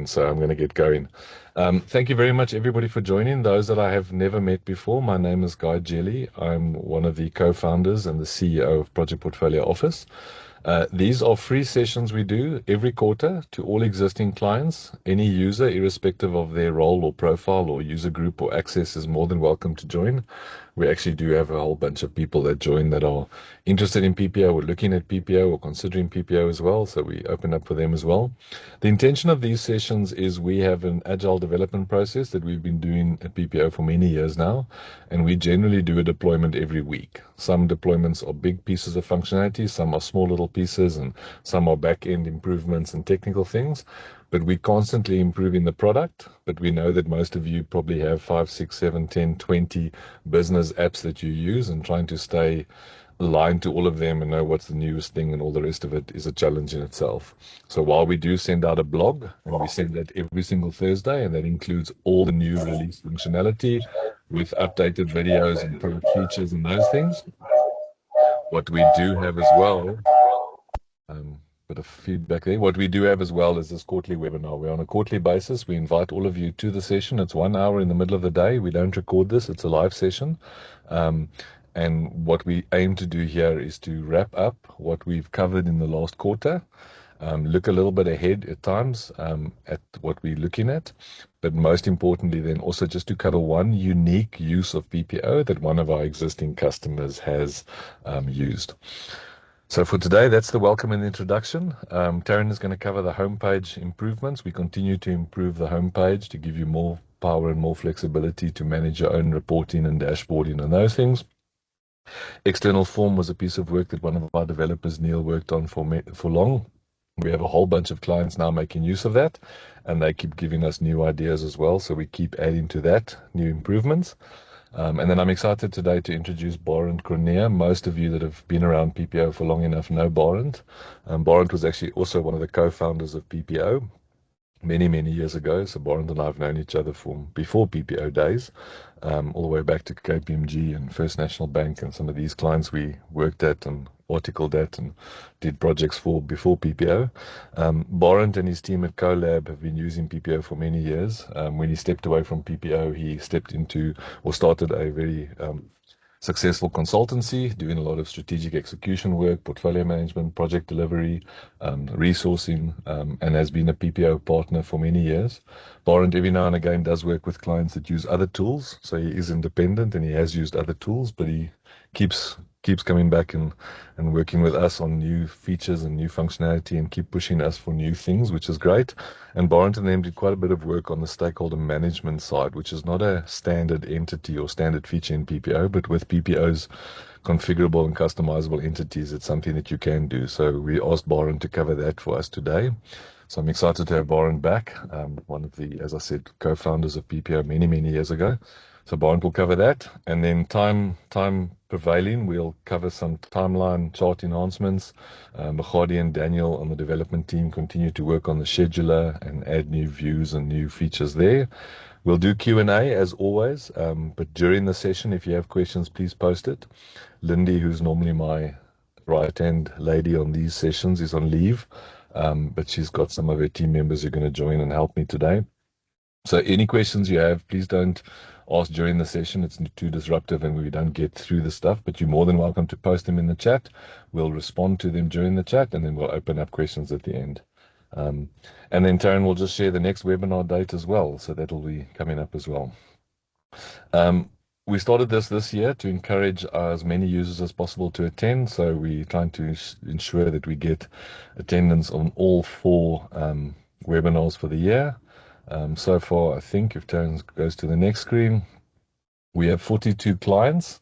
10, so I'm going to get going. Thank you very much, everybody, for joining. Those that I have never met before, my name is Jelley. I'm one of the co-founders and the CEO of Project Portfolio Office. These are free sessions we do every quarter to all existing clients. Any user, irrespective of their role or profile or user group or access, is more than welcome to join. We actually do have a whole bunch of people that join that are interested in PPO or looking at PPO or considering PPO as well, so we open up for them as well. The intention of these sessions is we have an agile development process that we've been doing at PPO for many years now, and we generally do a deployment every week. Some deployments are big pieces of functionality, some are small little pieces, and some are back-end improvements and technical things. But we're constantly improving the product, but we know that most of you probably have 5, 6, 7, 10, 20 business apps that you use, and trying to stay aligned to all of them and know what's the newest thing and all the rest of it is a challenge in itself. So while we do send out a blog, and we send that every single Thursday, and that includes all the new release functionality with updated videos and product features and those things, what we do have as well, bit of feedback there. What we do have as well is this quarterly webinar. We're on a quarterly basis. We invite all of you to the session. It's 1 hour in the middle of the day. We don't record this. It's a live session. And what we aim to do here is to wrap up what we've covered in the last quarter, look a little bit ahead at times at what we're looking at, but most importantly then also just to cover one unique use of PPO that one of our existing customers has used. So for today, that's the welcome and introduction. Tarryn is going to cover the homepage improvements. We continue to improve the homepage to give you more power and more flexibility to manage your own reporting and dashboarding and those things. External form was a piece of work that one of our developers, Neil, worked on for long. We have a whole bunch of clients now making use of that, and they keep giving us new ideas as well. So we keep adding to that, new improvements. And then I'm excited today to introduce Barend Cornea. Most of you that have been around PPO for long enough know Barend. Barend was actually also one of the co-founders of PPO many, many years ago. So Barend and I have known each other from before PPO days, all the way back to KPMG and First National Bank and some of these clients we worked at and articled at and did projects for before PPO. Barend and his team at CoLab have been using PPO for many years. When he stepped away from PPO, he stepped into or started a very successful consultancy, doing a lot of strategic execution work, portfolio management, project delivery, resourcing, and has been a PPO partner for many years. Barend every now and again does work with clients that use other tools, so he is independent and he has used other tools, but he keeps coming back and working with us on new features and new functionality and keep pushing us for new things, which is great. And Barend and them did quite a bit of work on the stakeholder management side, which is not a standard entity or standard feature in PPO, but with PPO's configurable and customizable entities, it's something that you can do. So we asked Barend to cover that for us today. So I'm excited to have Barend back, one of the, as I said, co-founders of PPO many, many years ago. So Barend will cover that, and then time prevailing, we'll cover some timeline chart enhancements. Mahadi and Daniel on the development team continue to work on the scheduler and add new views and new features there. We'll do Q&A as always, but during the session, if you have questions, please post it. Lindy, who's normally my right-hand lady on these sessions, is on leave, but she's got some of her team members who are going to join and help me today. So any questions you have, please don't ask during the session. It's too disruptive and we don't get through the stuff, but you're more than welcome to post them in the chat. We'll respond to them during the chat, and then we'll open up questions at the end. And then Tarryn will just share the next webinar date as well, so that'll be coming up as well. We started this year to encourage as many users as possible to attend, so we're trying to ensure that we get attendance on all 4 webinars for the year. So far, I think if Tarryn goes to the next screen, we have 42 clients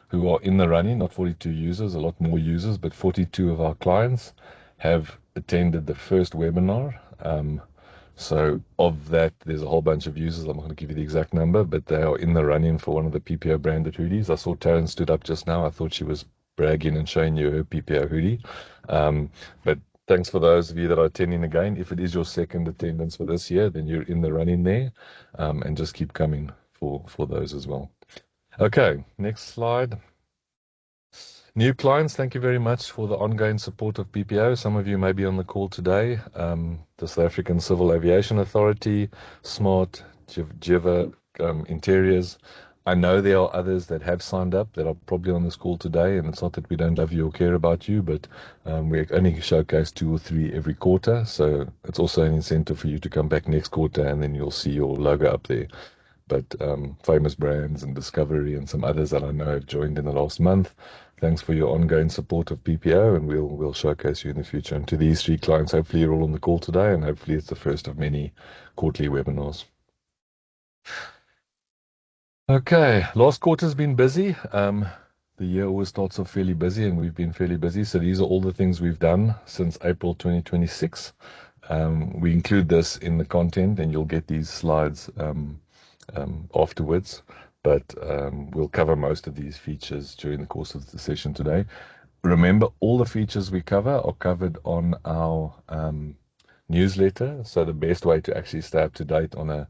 who are in the running, not 42 users, a lot more users, but 42 of our clients have attended the first webinar. So of that, there's a whole bunch of users. I'm not going to give you the exact number, but they are in the running for one of the PPO branded hoodies. I saw Tarryn stood up just now. I thought she was bragging and showing you her PPO hoodie. But thanks for those of you that are attending again. If it is your second attendance for this year, then you're in the running there, and just keep coming for those as well. Okay, next slide. New clients, thank you very much for the ongoing support of PPO. Some of you may be on the call today. The South African Civil Aviation Authority, SMART, Jiva, Interiors. I know there are others that have signed up that are probably on this call today, and it's not that we don't love you or care about you, but we only showcase 2 or 3 every quarter, so it's also an incentive for you to come back next quarter, and then you'll see your logo up there. But Famous Brands and Discovery and some others that I know have joined in the last month. Thanks for your ongoing support of PPO, and we'll showcase you in the future. And to these 3 clients, hopefully you're all on the call today, and hopefully it's the first of many quarterly webinars. Okay, last quarter's been busy. The year always starts off fairly busy, and we've been fairly busy. So these are all the things we've done since April 2026. We include this in the content, and you'll get these slides afterwards. But we'll cover most of these features during the course of the session today. Remember, all the features we cover are covered on our newsletter. So the best way to actually stay up to date on a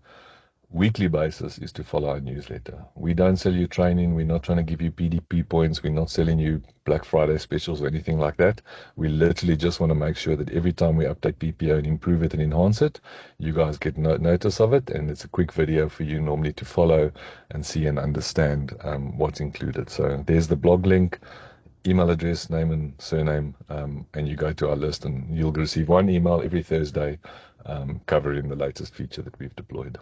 weekly basis is to follow our newsletter. We don't sell you training. We're not trying to give you PDP points. We're not selling you Black Friday specials or anything like that. We literally just want to make sure that every time we update PPO and improve it and enhance it, you guys get notice of it. And it's a quick video for you normally to follow and see and understand what's included. So there's the blog link, email address, name and surname, and you go to our list and you'll receive 1 email every Thursday covering the latest feature that we've deployed.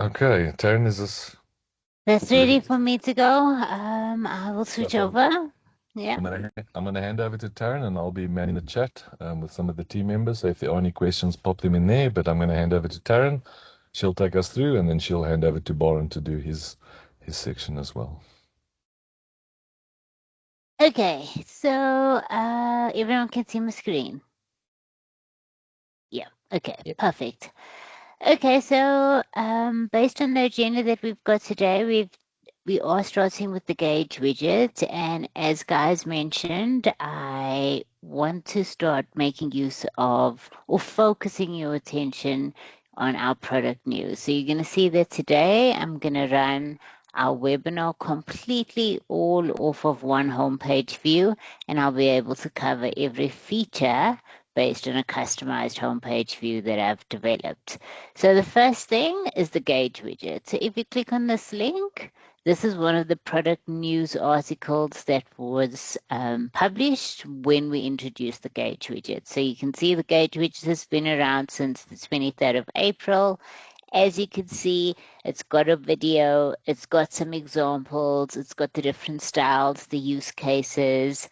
Okay, Taryn, is this? That's ready for me to go. I will switch over. Yeah. I'm gonna hand over to Taryn, and I'll be manning the chat with some of the team members. So if there are any questions, pop them in there. But I'm gonna hand over to Taryn. She'll take us through, and then she'll hand over to Baron to do his section as well. Okay, so everyone can see my screen. Yeah. Okay. Yep. Perfect. Okay, so based on the agenda that we've got today, we are starting with the Gauge widget, and as guys mentioned, I want to start making use of or focusing your attention on our product news. So you're going to see that today I'm going to run our webinar completely all off of one homepage view, and I'll be able to cover every feature based on a customized homepage view that I've developed. So the first thing is the Gauge widget. So if you click on this link, this is one of the product news articles that was published when we introduced the Gauge widget. So you can see the Gauge widget has been around since the 23rd of April. As you can see, it's got a video, it's got some examples, it's got the different styles, the use cases,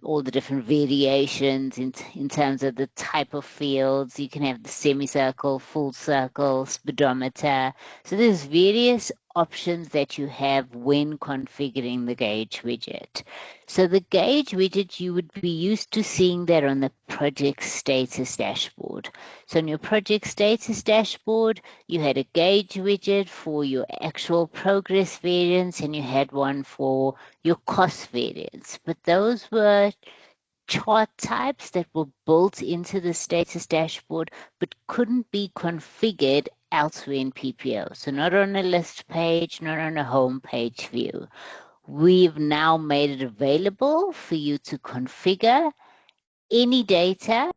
all the different variations in terms of the type of fields. You can have the semicircle, full circle, speedometer. So there's various options that you have when configuring the Gauge widget. So the Gauge widget, you would be used to seeing that on the project status dashboard. So on your project status dashboard, you had a Gauge widget for your actual progress variance, and you had one for your cost variance. But those were chart types that were built into the status dashboard but couldn't be configured elsewhere in PPO. So not on a list page, not on a home page view. We've now made it available for you to configure any data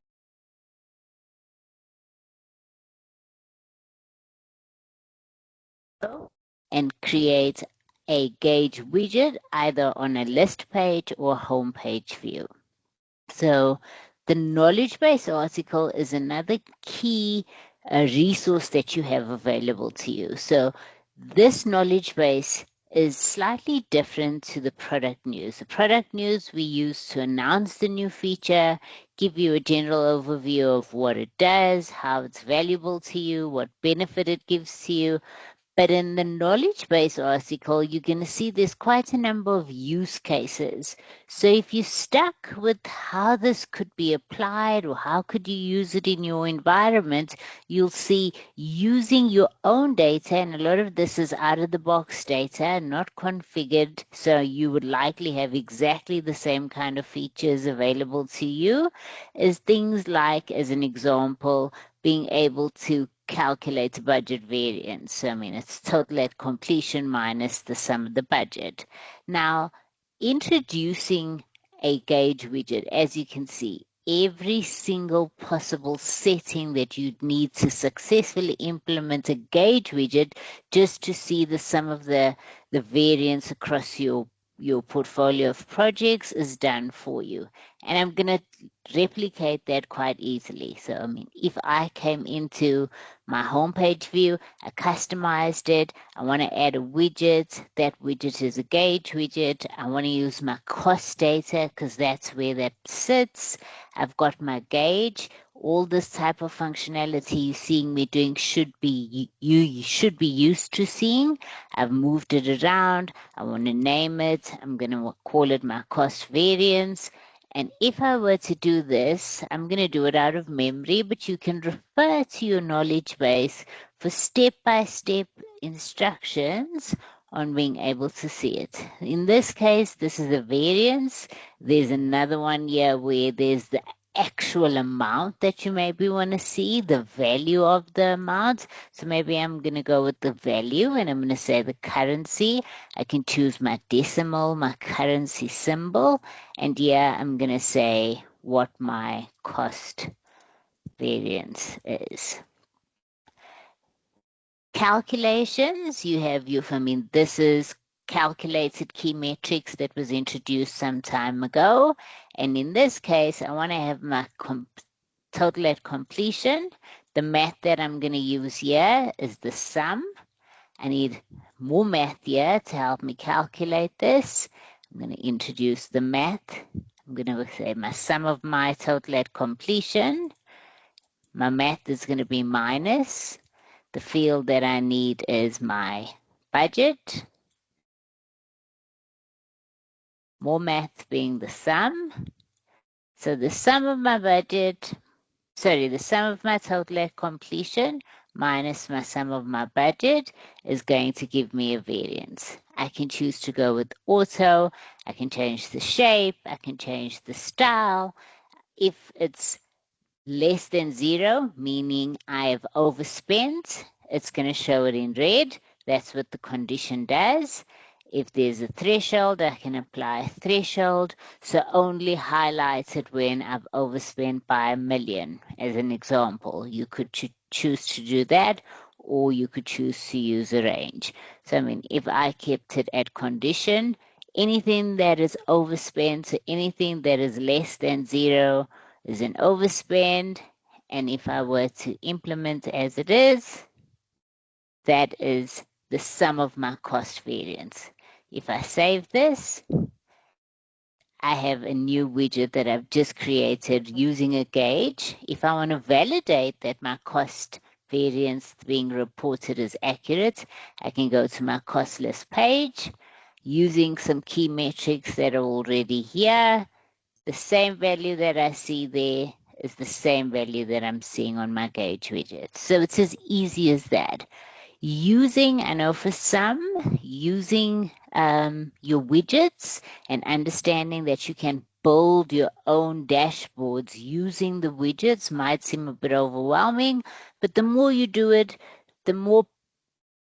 and create a Gauge widget either on a list page or home page view. So the knowledge base article is another key resource that you have available to you. So this knowledge base is slightly different to the product news. The product news we use to announce the new feature, give you a general overview of what it does, how it's valuable to you, what benefit it gives to you. But in the knowledge base article, you're going to see there's quite a number of use cases. So if you're stuck with how this could be applied or how could you use it in your environment, you'll see using your own data, and a lot of this is out of the box data, not configured. So you would likely have exactly the same kind of features available to you, is things like, as an example, being able to calculate budget variance. So, I mean, it's total at completion minus the sum of the budget. Now, introducing a gauge widget, as you can see, every single possible setting that you'd need to successfully implement a gauge widget just to see the sum of the variance across your portfolio of projects is done for you. And I'm going to replicate that quite easily. So, I mean, if I came into my homepage view, I customized it, I want to add a widget, that widget is a gauge widget, I want to use my cost data because that's where that sits, I've got my gauge, all this type of functionality you're seeing me doing should be you should be used to seeing. I've moved it around, I want to name it, I'm going to call it my cost variance. And if I were to do this, I'm going to do it out of memory, but you can refer to your knowledge base for step-by-step instructions on being able to see it. In this case, this is a variance. There's another one here where there's the actual amount that you maybe want to see, the value of the amount. So maybe I'm going to go with the value and I'm going to say the currency. I can choose my decimal, my currency symbol, and here I'm going to say what my cost variance is. Calculations, you have your, I mean, this is calculated key metrics that was introduced some time ago. And in this case, I want to have my total at completion. The math that I'm going to use here is the sum. I need more math here to help me calculate this. I'm going to introduce the math. I'm going to say my sum of my total at completion. My math is going to be minus. The field that I need is my budget. More math being the sum. So the sum of my budget, the sum of my total at completion minus my sum of my budget is going to give me a variance. I can choose to go with auto. I can change the shape. I can change the style. If it's less than 0, meaning I have overspent, it's going to show it in red. That's what the condition does. If there's a threshold, I can apply a threshold. So only highlight it when I've overspent by 1 million, as an example. You could choose to do that, or you could choose to use a range. So, I mean, if I kept it at condition, anything that is overspent, so anything that is less than 0, is an overspend, and if I were to implement as it is, that is the sum of my cost variance. If I save this, I have a new widget that I've just created using a gauge. If I want to validate that my cost variance being reported is accurate, I can go to my cost list page using some key metrics that are already here. The same value that I see there is the same value that I'm seeing on my gauge widget. So it's as easy as that. Using, I know for some, using your widgets and understanding that you can build your own dashboards using the widgets might seem a bit overwhelming, but the more you do it, the more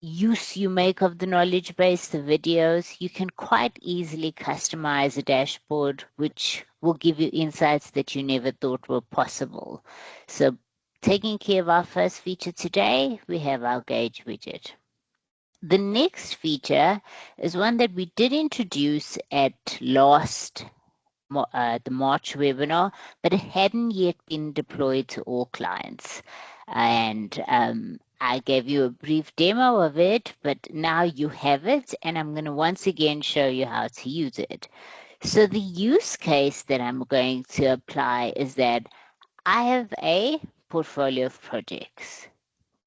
use you make of the knowledge base, the videos, you can quite easily customize a dashboard which will give you insights that you never thought were possible. So taking care of our first feature today, we have our gauge widget. The next feature is one that we did introduce at the March webinar, but it hadn't yet been deployed to all clients. And I gave you a brief demo of it, but now you have it, and I'm going to once again show you how to use it. So the use case that I'm going to apply is that I have a portfolio of projects.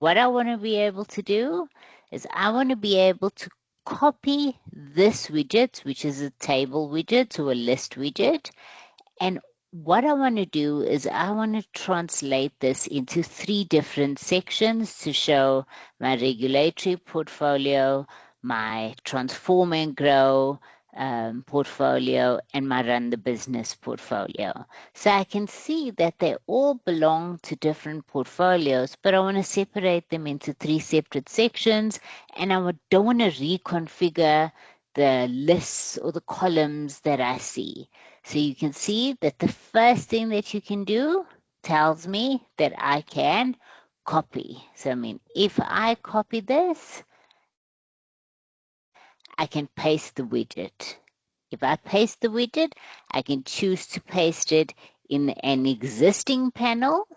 What I want to be able to do is I want to be able to copy this widget, which is a table widget or a list widget, and what I want to do is I want to translate this into 3 different sections to show my regulatory portfolio, my transform and grow, portfolio and my run the business portfolio. So I can see that they all belong to different portfolios, but I want to separate them into 3 separate sections, and I don't want to reconfigure the lists or the columns that I see. So you can see that the first thing that you can do tells me that I can copy. So I mean, if I copy this, I can paste the widget. If I paste the widget, I can choose to paste it in an existing panel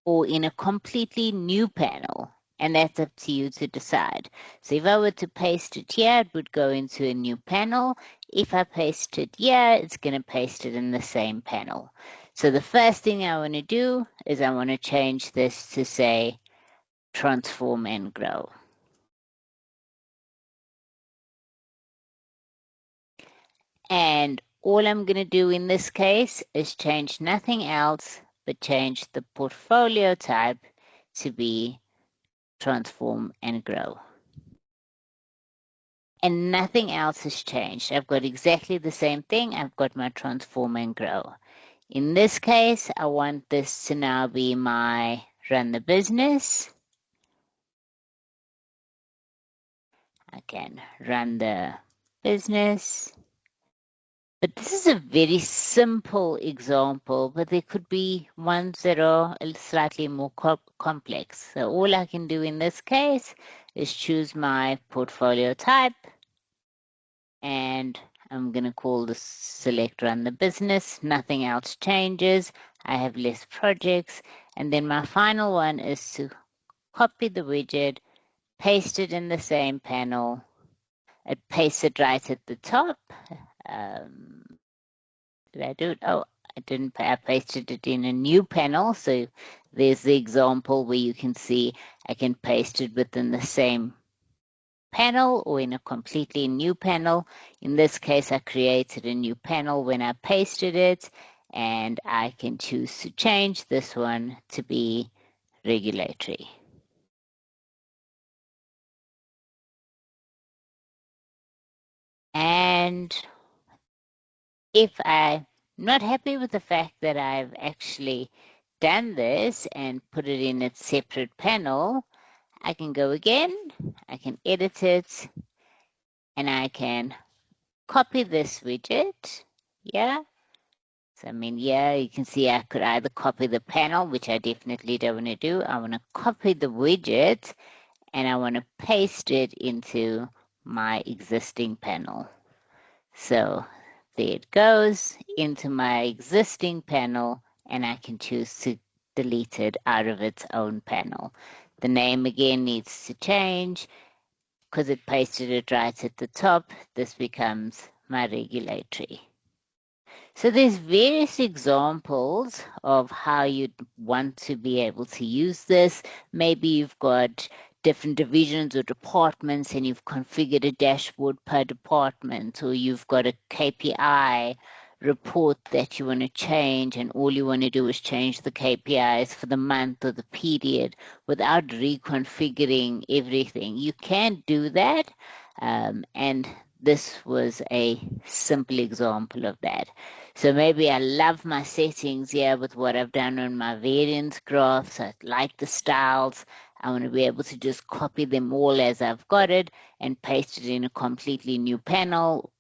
or in a completely new panel. And that's up to you to decide. So if I were to paste it here, it would go into a new panel. If I paste it here, it's going to paste it in the same panel. So the first thing I want to do is I want to change this to say transform and grow. And all I'm going to do in this case is change nothing else but change the portfolio type to be transform and grow. And nothing else has changed. I've got exactly the same thing. I've got my transform and grow. In this case, I want this to now be my run the business. I can run the business. But this is a very simple example, but there could be ones that are slightly more complex. So all I can do in this case is choose my portfolio type, and I'm going to call this select run the business. Nothing else changes. I have less projects. And then my final one is to copy the widget, paste it in the same panel. It pastes it right at the top. Did I do it? Oh, I didn't. I pasted it in a new panel. So there's the example where you can see I can paste it within the same panel or in a completely new panel. In this case, I created a new panel when I pasted it, and I can choose to change this one to be regulatory. And if I'm not happy with the fact that I've actually done this and put it in its separate panel, I can go again, I can edit it, and I can copy this widget. Yeah. So I mean, yeah, you can see I could either copy the panel, which I definitely don't want to do. I want to copy the widget and I want to paste it into my existing panel. So there it goes into my existing panel, and I can choose to delete it out of its own panel. The name again needs to change because it pasted it right at the top. This becomes my regulatory. So there's various examples of how you'd want to be able to use this. Maybe you've got different divisions or departments and you've configured a dashboard per department, or you've got a KPI report that you want to change and all you want to do is change the KPIs for the month or the period without reconfiguring everything. You can do that, and this was a simple example of that. So maybe I love my settings here with what I've done on my variance graphs. I like the styles. I want to be able to just copy them all as I've got it and paste it in a completely new panel,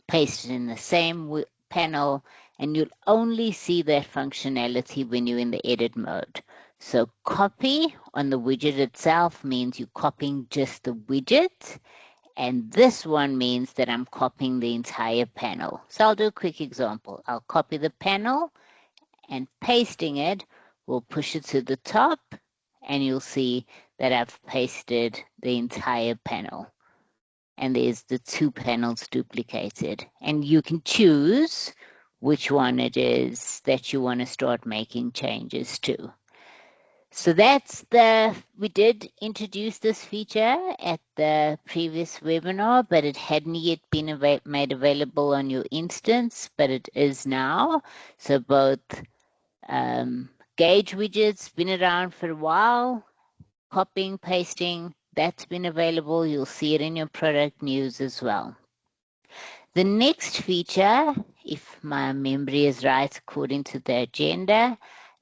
paste it in the same panel, and you'll only see that functionality when you're in the edit mode. So copy on the widget itself means you're copying just the widget. And this one means that I'm copying the entire panel. So I'll do a quick example. I'll copy the panel and pasting it will push it to the top, and you'll see that I've pasted the entire panel. And there's the 2 panels duplicated. And you can choose which one it is that you want to start making changes to. So we did introduce this feature at the previous webinar, but it hadn't yet been made available on your instance, but it is now. So both Gauge Widget's been around for a while, copying, pasting, that's been available. You'll see it in your product news as well. The next feature, if my memory is right according to the agenda,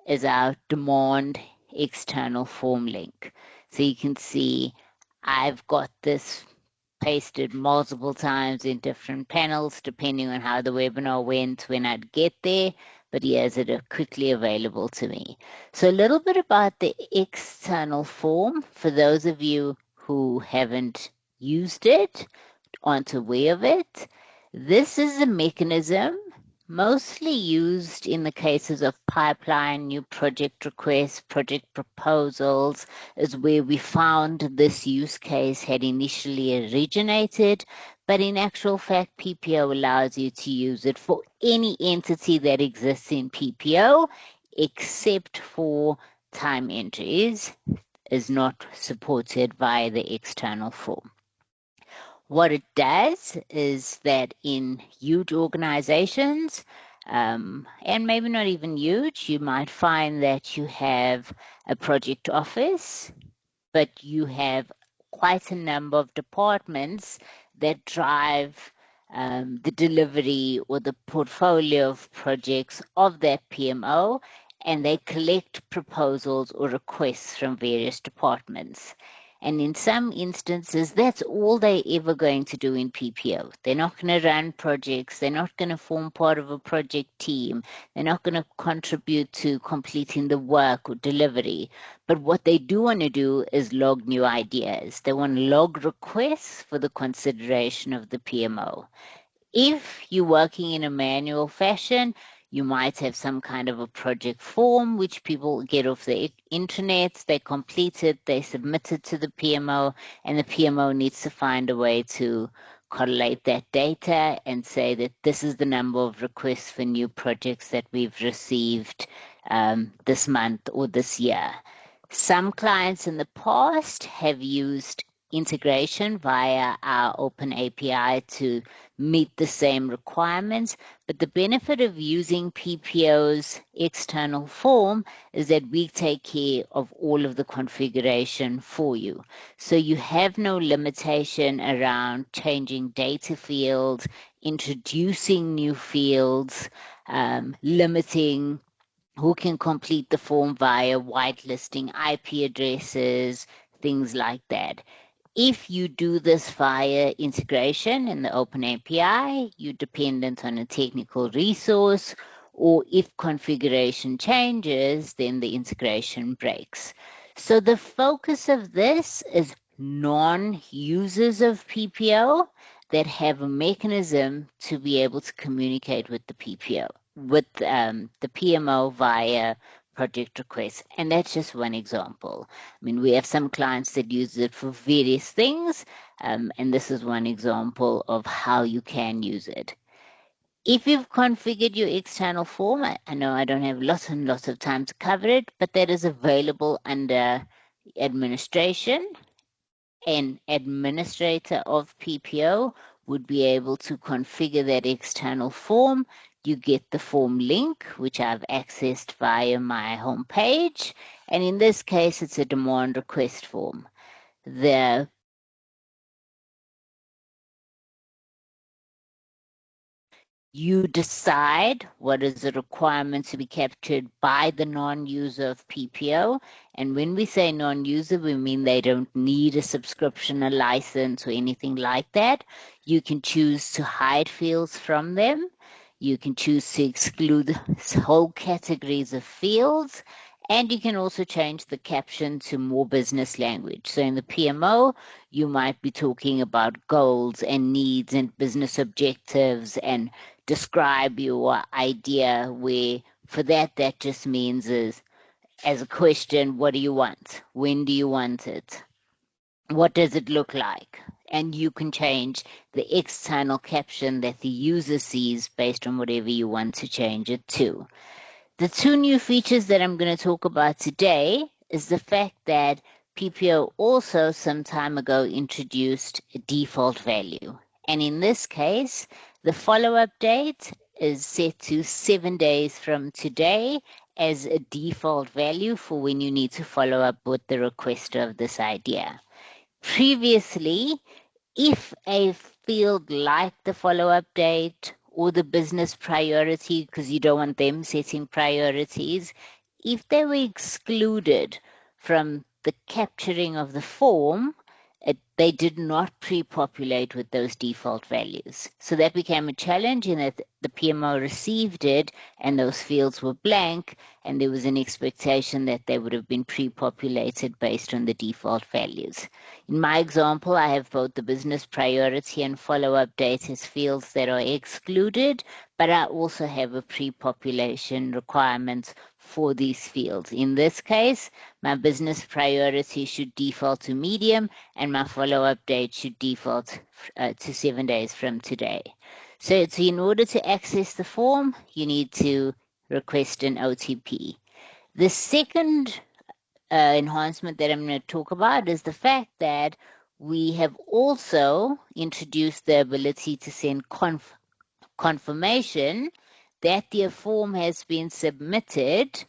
is our demand external form link. So you can see I've got this pasted multiple times in different panels depending on how the webinar went when I'd get there, but here's it quickly available to me. So a little bit about the external form for those of you who haven't used it, aren't aware of it. This is a mechanism mostly used in the cases of pipeline, new project requests, project proposals, is where we found this use case had initially originated, but in actual fact, PPO allows you to use it for any entity that exists in PPO, except for time entries, is not supported by the external form. What it does is that in huge organizations, and maybe not even huge, you might find that you have a project office, but you have quite a number of departments that drive the delivery or the portfolio of projects of that PMO, and they collect proposals or requests from various departments. And in some instances, that's all they're ever going to do in PPO. They're not going to run projects. They're not going to form part of a project team. They're not going to contribute to completing the work or delivery. But what they do want to do is log new ideas. They want to log requests for the consideration of the PMO. If you're working in a manual fashion, you might have some kind of a project form which people get off the internet, they complete it, they submit it to the PMO, and the PMO needs to find a way to correlate that data and say that this is the number of requests for new projects that we've received this month or this year. Some clients in the past have used integration via our open API to meet the same requirements, but the benefit of using PPO's external form is that we take care of all of the configuration for you. So you have no limitation around changing data fields, introducing new fields, limiting who can complete the form via whitelisting IP addresses, things like that. If you do this via integration in the Open API, you're dependent on a technical resource, or if configuration changes, then the integration breaks. So the focus of this is non-users of PPO that have a mechanism to be able to communicate with the PPO, with the PMO via project requests. And that's just one example. I mean, we have some clients that use it for various things, and this is one example of how you can use it. If you've configured your external form, I know I don't have lots and lots of time to cover it, but that is available under administration. An administrator of PPO would be able to configure that external form. You get the form link, which I've accessed via my homepage. And in this case, it's a demand request form. You decide what is the requirement to be captured by the non-user of PPO. And when we say non-user, we mean they don't need a subscription, a license, or anything like that. You can choose to hide fields from them. You can choose to exclude whole categories of fields. And you can also change the caption to more business language. So in the PMO, you might be talking about goals and needs and business objectives and describe your idea, where for that just means is as a question, what do you want? When do you want it? What does it look like? And you can change the external caption that the user sees based on whatever you want to change it to. The two new features that I'm going to talk about today is the fact that PPO also some time ago introduced a default value. And in this case, the follow-up date is set to 7 days from today as a default value for when you need to follow up with the requester of this idea. Previously, if a field like the follow-up date or the business priority, because you don't want them setting priorities, if they were excluded from the capturing of the form, they did not pre-populate with those default values. So that became a challenge in that the PMO received it and those fields were blank, and there was an expectation that they would have been pre-populated based on the default values. In my example, I have both the business priority and follow-up date as fields that are excluded, but I also have a pre-population requirement for these fields. In this case, my business priority should default to medium, and my follow-up date should default to 7 days from today. So in order to access the form, you need to request an OTP. The second enhancement that I'm going to talk about is the fact that we have also introduced the ability to send confirmation that their form has been submitted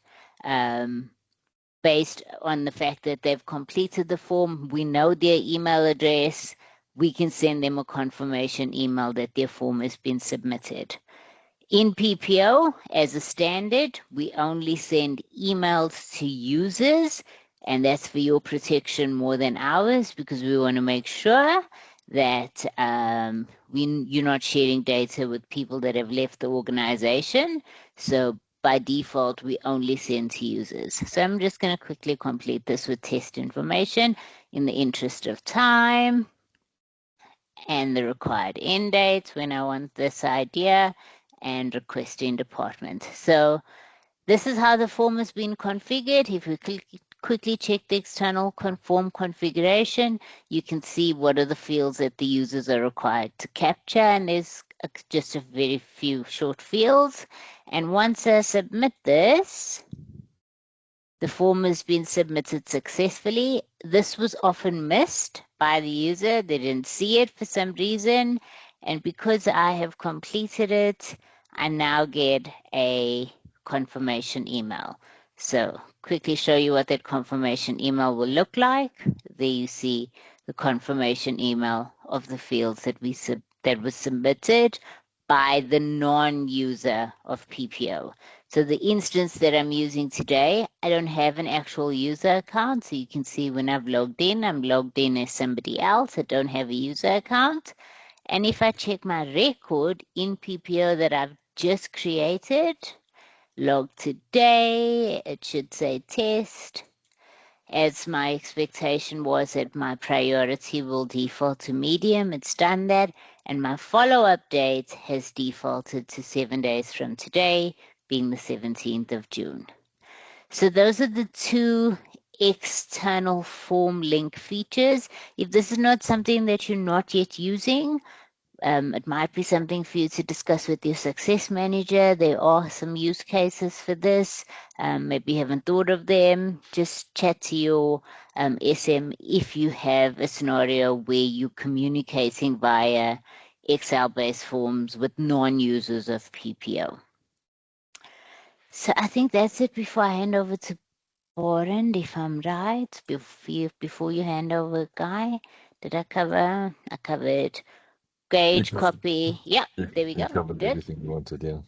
based on the fact that they've completed the form. We know their email address. We can send them a confirmation email that their form has been submitted. In PPO, as a standard, we only send emails to users, and that's for your protection more than ours, because we want to make sure that you're not sharing data with people that have left the organization. So by default, we only send to users. So I'm just going to quickly complete this with test information in the interest of time and the required end dates when I want this idea, and requesting department. So this is how the form has been configured. If we quickly check the external form configuration, you can see what are the fields that the users are required to capture, and there's just a very few short fields. And once I submit this, the form has been submitted successfully. This was often missed by the user. They didn't see it for some reason. And because I have completed it, I now get a confirmation email. So quickly show you what that confirmation email will look like. There you see the confirmation email of the fields that was submitted by the non-user of PPO. So the instance that I'm using today, I don't have an actual user account. So you can see when I've logged in, I'm logged in as somebody else. I don't have a user account. And if I check my record in PPO that I've just created, log today, it should say test. As my expectation was that my priority will default to medium, it's done that. And my follow-up date has defaulted to 7 days from today, being the 17th of June. So those are the two external form link features. If this is not something that you're not yet using, it might be something for you to discuss with your success manager. There are some use cases for this. Maybe you haven't thought of them. Just chat to your SM if you have a scenario where you're communicating via Excel-based forms with non-users of PPO. So I think that's it before I hand over to Warren, if I'm right. Before you hand over, Guy, did I cover? I covered Gauge, copy. Yeah, there we go. You covered Good. everything you wanted, yeah.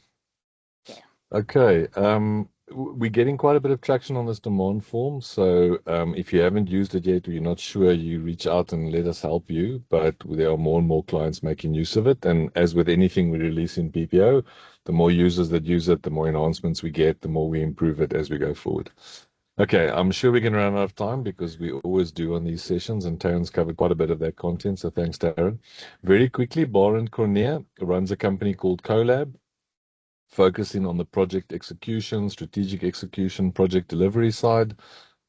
Okay. Okay. We're getting quite a bit of traction on this demand form. So if you haven't used it yet or you're not sure, you reach out and let us help you. But there are more and more clients making use of it. And as with anything we release in PPO, the more users that use it, the more enhancements we get, the more we improve it as we go forward. Okay, I'm sure we can run out of time because we always do on these sessions, and Tarryn's covered quite a bit of that content, so thanks, Tarryn. Very quickly, Barend Cornea runs a company called Colab, focusing on the project execution, strategic execution, project delivery side.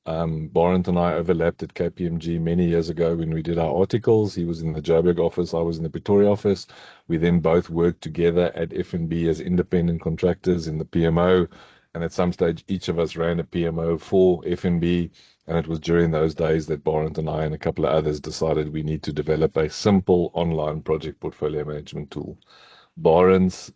Barend and I overlapped at KPMG many years ago when we did our articles. He was in the Joburg office, I was in the Pretoria office. We then both worked together at F&B as independent contractors in the PMO. And at some stage, each of us ran a PMO for F&B. And it was during those days that Barend and I and a couple of others decided we need to develop a simple online project portfolio management tool. Barend's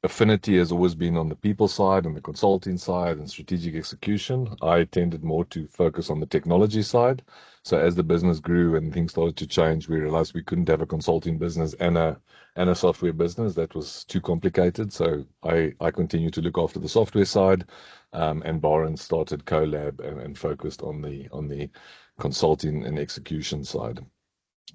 affinity has always been on the people side and the consulting side and strategic execution. I tended more to focus on the technology side. So as the business grew and things started to change, we realized we couldn't have a consulting business and a software business. That was too complicated. So I continued to look after the software side, and Barend started CoLab and focused on the consulting and execution side.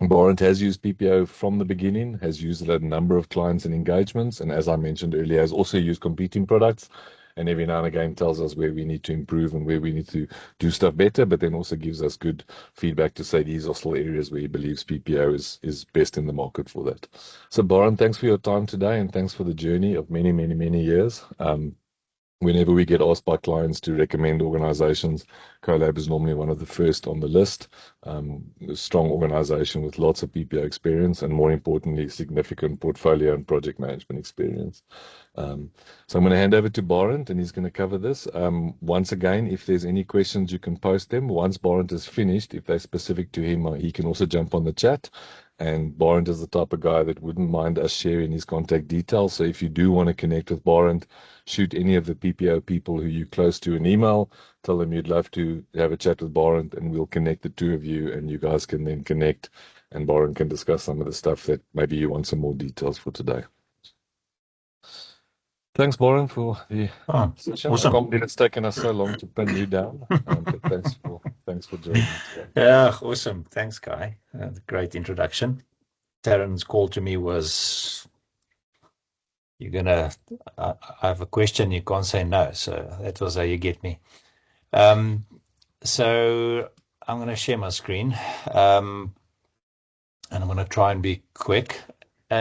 Barend has used PPO from the beginning, has used it at a number of clients and engagements, and as I mentioned earlier, has also used competing products, and every now and again tells us where we need to improve and where we need to do stuff better, but then also gives us good feedback to say these are still areas where he believes PPO is best in the market for that. So Barend, thanks for your time today, and thanks for the journey of many, many, many years. Whenever we get asked by clients to recommend organizations, CoLab is normally one of the first on the list. A strong organization with lots of PPO experience and, more importantly, significant portfolio and project management experience. So I'm going to hand over to Barend, and he's going to cover this. Once again, if there's any questions, you can post them. Once Barend is finished, if they're specific to him, he can also jump on the chat. And Barend is the type of guy that wouldn't mind us sharing his contact details. So if you do want to connect with Barend, shoot any of the PPO people who you're close to an email. Tell them you'd love to have a chat with Barend, and we'll connect the two of you, and you guys can then connect, and Barend can discuss some of the stuff that maybe you want some more details for today. Thanks, Barend, for the session. Awesome. I can't believe it's taken us so long to pin you down. But thanks for joining today. Yeah, awesome. Thanks, Guy. Great introduction. Tarryn's call to me was, I have a question, you can't say no. So that was how you get me. So I'm going to share my screen, and I'm going to try and be quick.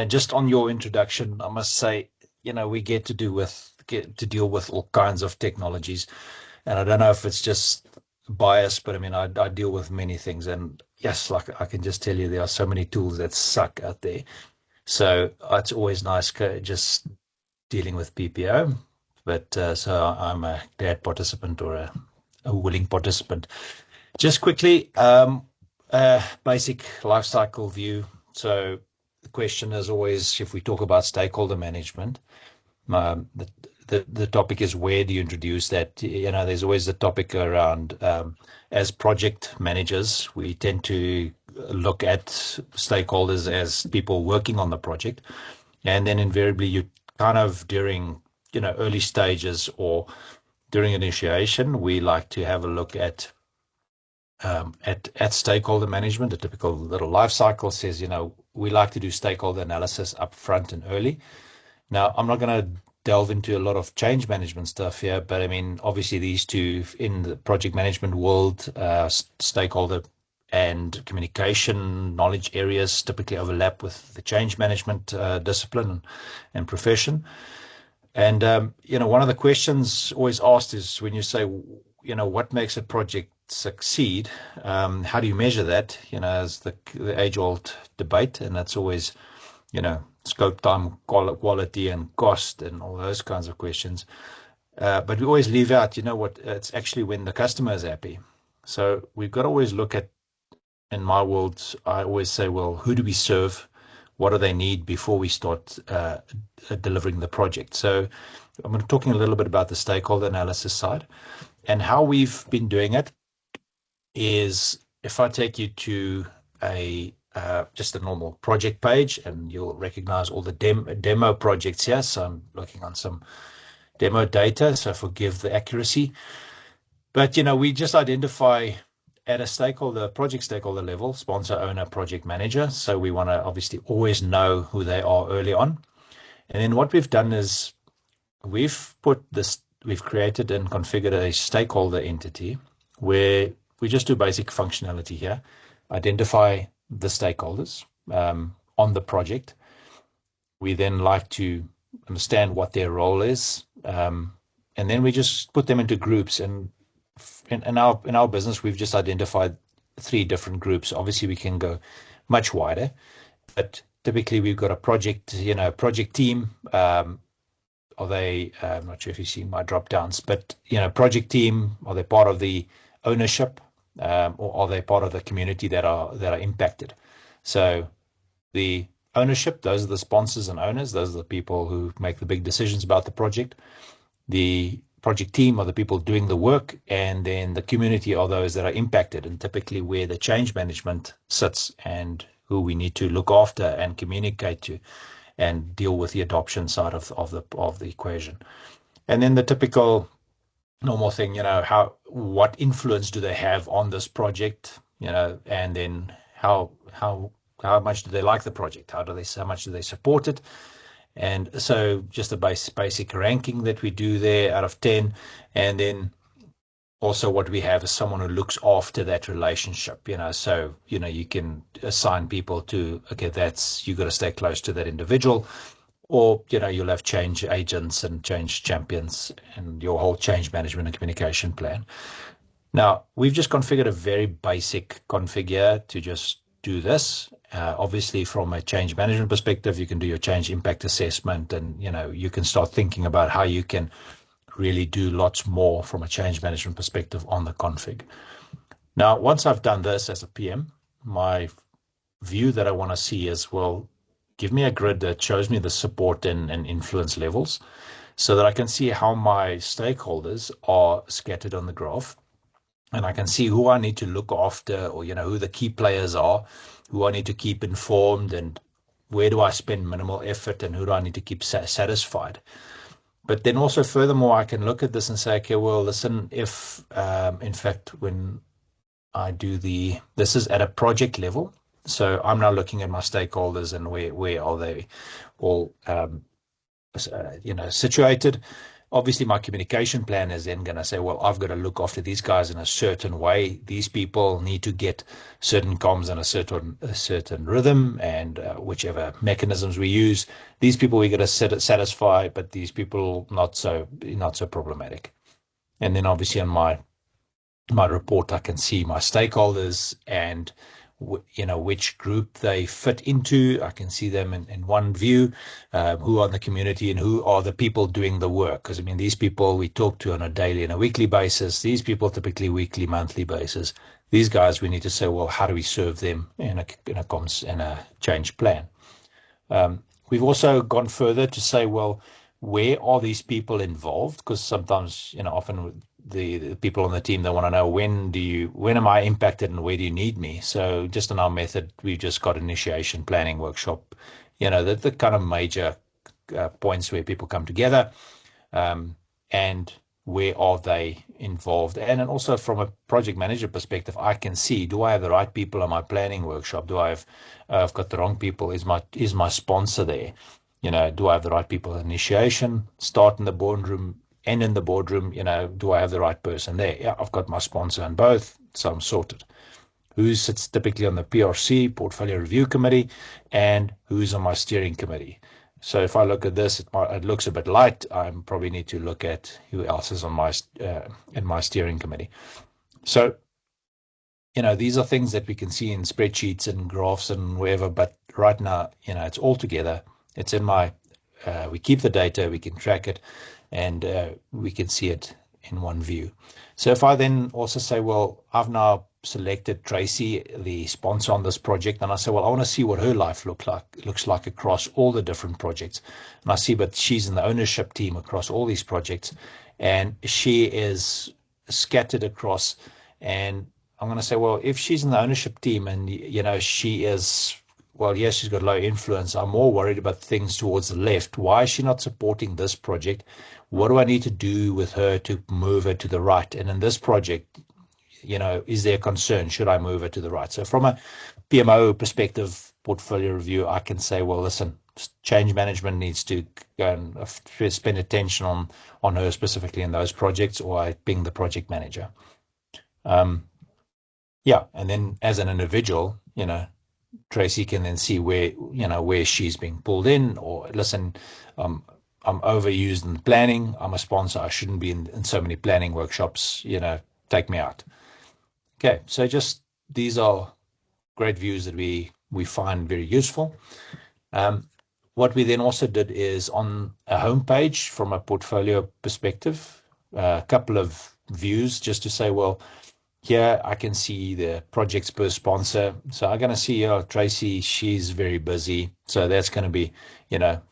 Just on your introduction, I must say, we get to deal with all kinds of technologies, and I don't know if it's just bias, but I mean, I deal with many things, and yes, like I can just tell you, there are so many tools that suck out there. So it's always nice just dealing with PPO, but so I'm a glad participant or a willing participant. Just quickly, basic lifecycle view. So the question is always, if we talk about stakeholder management, the topic is, where do you introduce that? There's always the topic around, as project managers, we tend to look at stakeholders as people working on the project. And then invariably you kind of during, early stages or during initiation, we like to have a look at stakeholder management. A typical little life cycle says, we like to do stakeholder analysis up front and early. Now, I'm not going to delve into a lot of change management stuff here, but I mean, obviously these two in the project management world, stakeholder and communication knowledge areas typically overlap with the change management discipline and profession. And, one of the questions always asked is, when you say, what makes a project succeed, how do you measure that? As the age-old debate, and that's always, scope, time, quality, and cost, and all those kinds of questions. But we always leave out, it's actually when the customer is happy. So we've got to always look at, in my world, I always say, well, who do we serve? What do they need before we start delivering the project? So I'm talking a little bit about the stakeholder analysis side, and how we've been doing it is, if I take you to just a normal project page, and you'll recognize all the demo projects here. So I'm looking on some demo data, so forgive the accuracy. But, we just identify at a project stakeholder level, sponsor, owner, project manager. So we want to obviously always know who they are early on. And then what we've done is we've created and configured a stakeholder entity where we just do basic functionality here, identify the stakeholders on the project. We then like to understand what their role is, and then we just put them into groups. And in our business, we've just identified 3 different groups. Obviously, we can go much wider, but typically we've got a project team. Are they? I'm not sure if you see my drop downs, but project team. Are they part of the ownership? Or are they part of the community that are impacted? So the ownership, those are the sponsors and owners. Those are the people who make the big decisions about the project. The project team are the people doing the work, and then the community are those that are impacted, and typically where the change management sits and who we need to look after and communicate to and deal with the adoption side of the equation. And then the typical normal thing, what influence do they have on this project, and then how much do they like the project? How much do they support it? And so just a basic ranking that we do there out of 10. And then also what we have is someone who looks after that relationship, so, you can assign people to, okay, you got to stay close to that individual, or, you'll have change agents and change champions and your whole change management and communication plan. Now, we've just configured a very basic configure to just do this. Obviously, from a change management perspective, you can do your change impact assessment, and you can start thinking about how you can really do lots more from a change management perspective on the config. Now, once I've done this as a PM, my view that I want to see is, well, give me a grid that shows me the support and influence levels so that I can see how my stakeholders are scattered on the graph. And I can see who I need to look after, or, who the key players are, who I need to keep informed, and where do I spend minimal effort, and who do I need to keep satisfied. But then also furthermore, I can look at this and say, okay, well, listen, if, in fact, when I do this is at a project level. So I'm now looking at my stakeholders and where are they all, situated. Obviously, my communication plan is then going to say, well, I've got to look after these guys in a certain way. These people need to get certain comms in a certain rhythm, and whichever mechanisms we use, these people we got to satisfy, but these people not so problematic. And then obviously on my report, I can see my stakeholders and which group they fit into. I can see them in one view, who are in the community and who are the people doing the work. Because, these people we talk to on a daily and a weekly basis. These people typically weekly, monthly basis. These guys, we need to say, well, how do we serve them in a change plan? We've also gone further to say, well, where are these people involved? Because sometimes, often the people on the team, they want to know when am I impacted and where do you need me? So just in our method, we've just got initiation planning workshop, the kind of major points where people come together, and where are they involved? And then also from a project manager perspective, I can see, do I have the right people on my planning workshop? Do I have, I've got the wrong people? Is my sponsor there? Do I have the right people? Initiation, start in the boardroom, end in the boardroom, do I have the right person there? Yeah, I've got my sponsor in both, so I'm sorted. Who sits typically on the PRC, Portfolio Review Committee, and who's on my steering committee? So if I look at this, it looks a bit light. I probably need to look at who else is on my in my steering committee. So, these are things that we can see in spreadsheets and graphs and wherever, but right now, it's all together. It's in we keep the data, we can track it, and we can see it in one view. So if I then also say, well, I've now selected Tracy, the sponsor on this project, and I say, well, I want to see what her life looks like across all the different projects. And I see, but she's in the ownership team across all these projects, and she is scattered across. And I'm going to say, well, if she's in the ownership team and, she is, well, yes, she's got low influence. I'm more worried about things towards the left. Why is she not supporting this project? What do I need to do with her to move her to the right? And in this project, is there a concern? Should I move her to the right? So from a PMO perspective, portfolio review, I can say, well, listen, change management needs to go and spend attention on her specifically in those projects, or being the project manager. Yeah, and then as an individual, Tracy can then see where she's being pulled in, or listen, I'm overused in planning. I'm a sponsor. I shouldn't be in so many planning workshops, take me out. Okay, so just these are great views that we find very useful. What we then also did is on a homepage from a portfolio perspective, a couple of views just to say, well, Here I can see the projects per sponsor. So I'm going to see, Tracy, she's very busy. So that's going to be,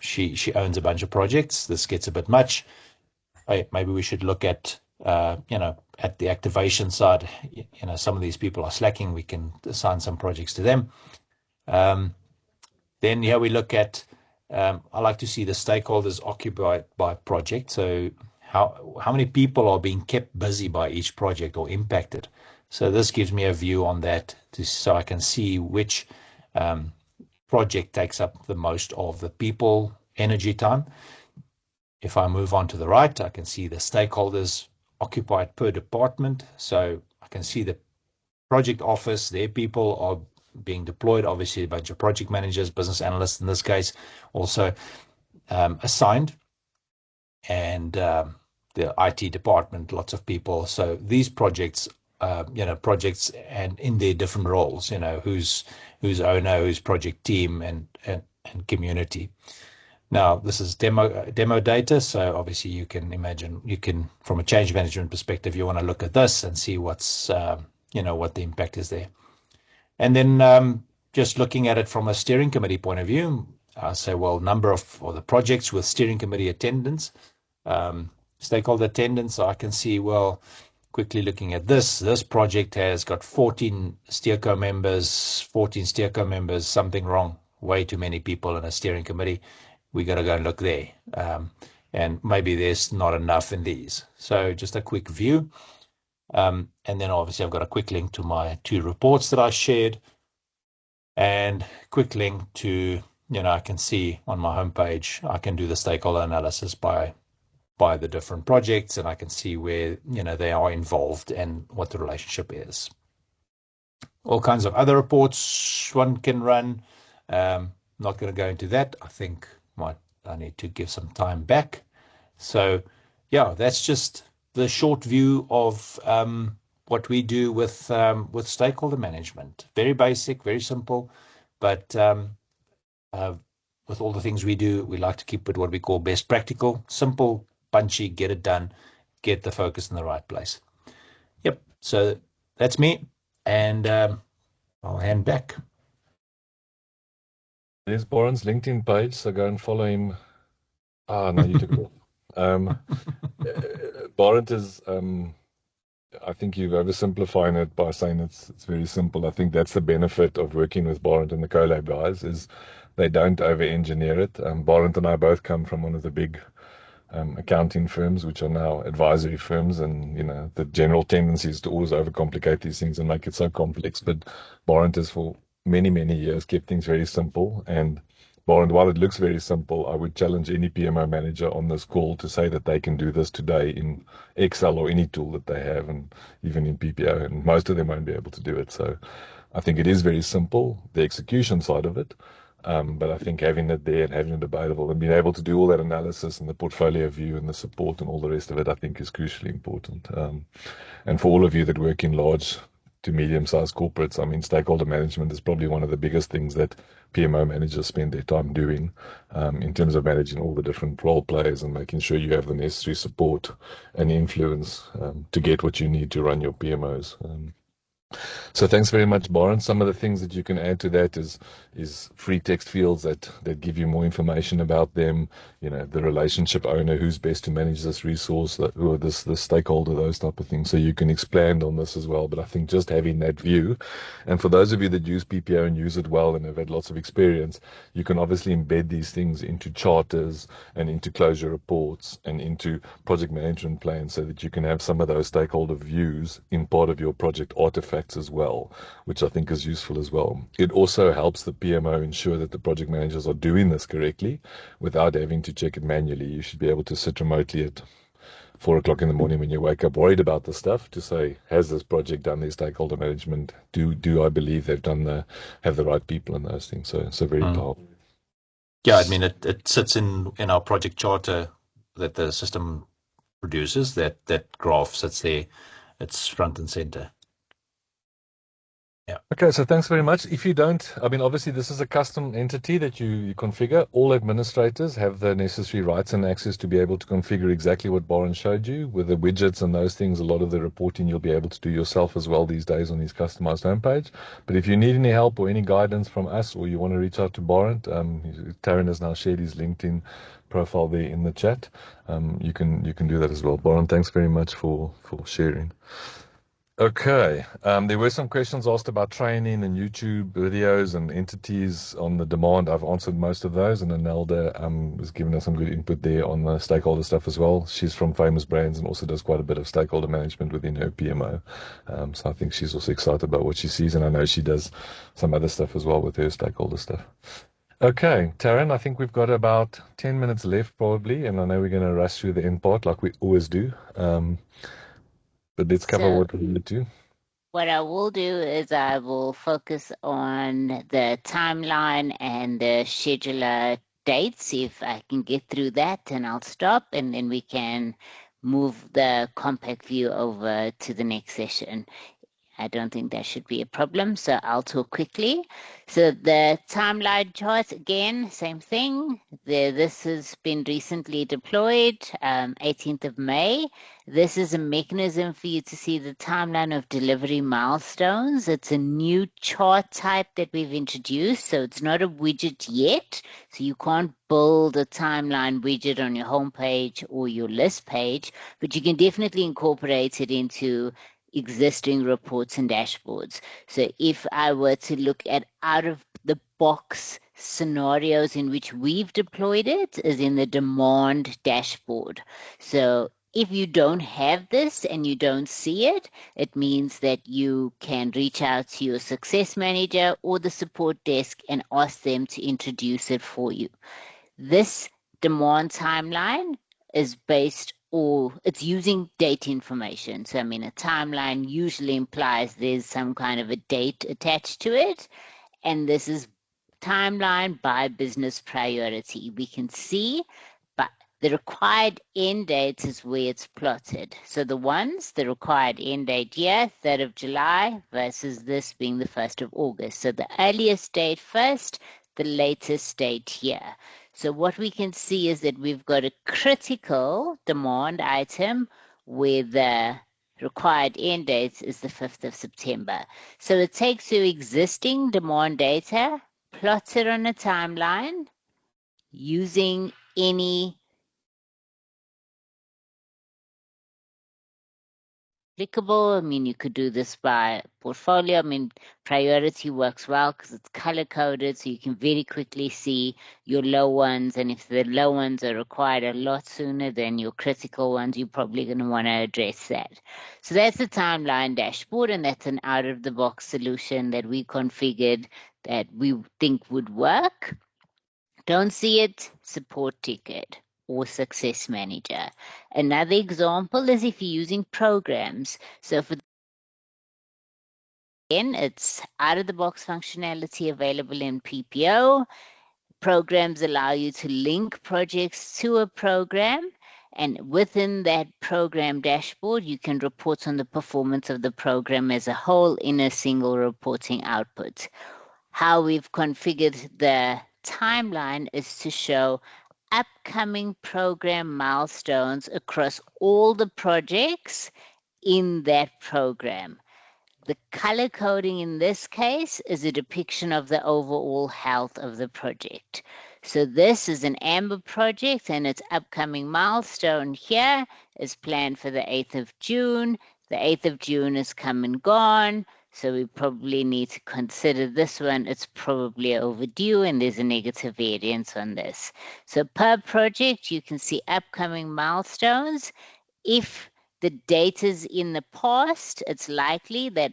she owns a bunch of projects. This gets a bit much. Maybe we should look at, at the activation side. Some of these people are slacking. We can assign some projects to them. Then here we look at, I like to see the stakeholders occupied by project. So how many people are being kept busy by each project or impacted? So this gives me a view on that, so I can see which project takes up the most of the people energy time. If I move on to the right, I can see the stakeholders occupied per department. So I can see the project office, their people are being deployed, obviously a bunch of project managers, business analysts in this case, also assigned, and the IT department, lots of people. So these projects, projects and in their different roles, who's owner, who's project team, and community. Now, this is demo data, so obviously you can imagine, from a change management perspective, you want to look at this and see what's, what the impact is there. And then just looking at it from a steering committee point of view, I say, well, or the projects with steering committee attendance, stakeholder attendance, I can see, well, quickly looking at this project has got 14 steerco members, something wrong, way too many people in a steering committee. We got to go and look there. And maybe there's not enough in these. So just a quick view. And then obviously I've got a quick link to my 2 reports that I shared, and quick link to, I can see on my homepage, I can do the stakeholder analysis by the different projects, and I can see where, they are involved and what the relationship is. All kinds of other reports one can run. Not going to go into that. I think I need to give some time back. So yeah, that's just the short view of what we do with stakeholder management. Very basic, very simple, but with all the things we do, we like to keep it what we call best practical, simple, punchy, get it done, get the focus in the right place. Yep. So that's me, and I'll hand back. There's Boran's LinkedIn page, so go and follow him. No, you took it off. Boran is, I think you've oversimplified it by saying it's very simple. I think that's the benefit of working with Boran and the Colab guys, is they don't over-engineer it. Boran and I both come from one of the big accounting firms, which are now advisory firms, and the general tendency is to always overcomplicate these things and make it so complex. But Boran has for many years kept things very simple. And Boran, while it looks very simple, I would challenge any PMO manager on this call to say that they can do this today in Excel or any tool that they have, and even in PPO, and most of them won't be able to do it. So I think it is very simple, the execution side of it. But I think having it there and having it available and being able to do all that analysis and the portfolio view and the support and all the rest of it, I think is crucially important. And for all of you that work in large to medium-sized corporates, I mean, stakeholder management is probably one of the biggest things that PMO managers spend their time doing, in terms of managing all the different role players and making sure you have the necessary support and influence to get what you need to run your PMOs. So thanks very much, Boran. Some of the things that you can add to that is free text fields that give you more information about them, the relationship owner, who's best to manage this resource, or this stakeholder, those type of things. So you can expand on this as well. But I think just having that view, and for those of you that use PPO and use it well and have had lots of experience, you can obviously embed these things into charters and into closure reports and into project management plans, so that you can have some of those stakeholder views in part of your project artifacts as well, which I think is useful as well. It also helps the PMO ensure that the project managers are doing this correctly without having to check it manually. You should be able to sit remotely at 4 o'clock in the morning when you wake up worried about the stuff to say, has this project done their stakeholder management? Do I believe they've have the right people and those things? So very powerful. Yeah, I mean, it sits in our project charter that the system produces. That graph sits there. It's front and center. Okay, so thanks very much. If you don't, I mean, obviously this is a custom entity that you configure. All administrators have the necessary rights and access to be able to configure exactly what Boran showed you with the widgets and those things. A lot of the reporting you'll be able to do yourself as well these days on his customized homepage. But if you need any help or any guidance from us, or you want to reach out to Boran, Tarryn has now shared his LinkedIn profile there in the chat. You can do that as well. Boran, thanks very much for sharing. Okay. There were some questions asked about training and YouTube videos and entities on the demand. I've answered most of those, and Anelda has given us some good input there on the stakeholder stuff as well. She's from Famous Brands and also does quite a bit of stakeholder management within her PMO. So I think she's also excited about what she sees, and I know she does some other stuff as well with her stakeholder stuff. Okay, Tarryn, I think we've got about 10 minutes left probably, and I know we're going to rush through the end part like we always do. But let's cover what we need to. What I will do is I will focus on the timeline and the scheduler dates. If I can get through that, and I'll stop, and then we can move the compact view over to the next session. I don't think that should be a problem, so I'll talk quickly. So the timeline chart, again, same thing. This has been recently deployed, 18th of May. This is a mechanism for you to see the timeline of delivery milestones. It's a new chart type that we've introduced, so it's not a widget yet. So you can't build a timeline widget on your homepage or your list page, but you can definitely incorporate it into existing reports and dashboards. So if I were to look at out of the box scenarios in which we've deployed it is in the demand dashboard. So if you don't have this and you don't see it, it means that you can reach out to your success manager or the support desk and ask them to introduce it for you. This demand timeline is based, or it's using date information. So, I mean, a timeline usually implies there's some kind of a date attached to it. And this is timeline by business priority. We can see, but the required end date is where it's plotted. So the required end date here, 3rd of July versus this being the 1st of August. So the earliest date first, the latest date here. So what we can see is that we've got a critical demand item where the required end date is the 5th of September. So it takes your existing demand data, plots it on a timeline using any applicable. I mean, you could do this by portfolio. I mean, priority works well because it's color coded, so you can very quickly see your low ones. And if the low ones are required a lot sooner than your critical ones, you're probably going to want to address that. So that's the timeline dashboard, and that's an out-of-the-box solution that we configured that we think would work. Don't see it, support ticket or success manager. Another example is if you're using programs. So for again, it's out of the box functionality available in PPO. Programs allow you to link projects to a program, and within that program dashboard, you can report on the performance of the program as a whole in a single reporting output. How we've configured the timeline is to show upcoming program milestones across all the projects in that program. The color coding in this case is a depiction of the overall health of the project. So this is an amber project, and its upcoming milestone here is planned for the 8th of June. The 8th of June is come and gone. So we probably need to consider this one. It's probably overdue, and there's a negative variance on this. So per project, you can see upcoming milestones. If the date is in the past, it's likely that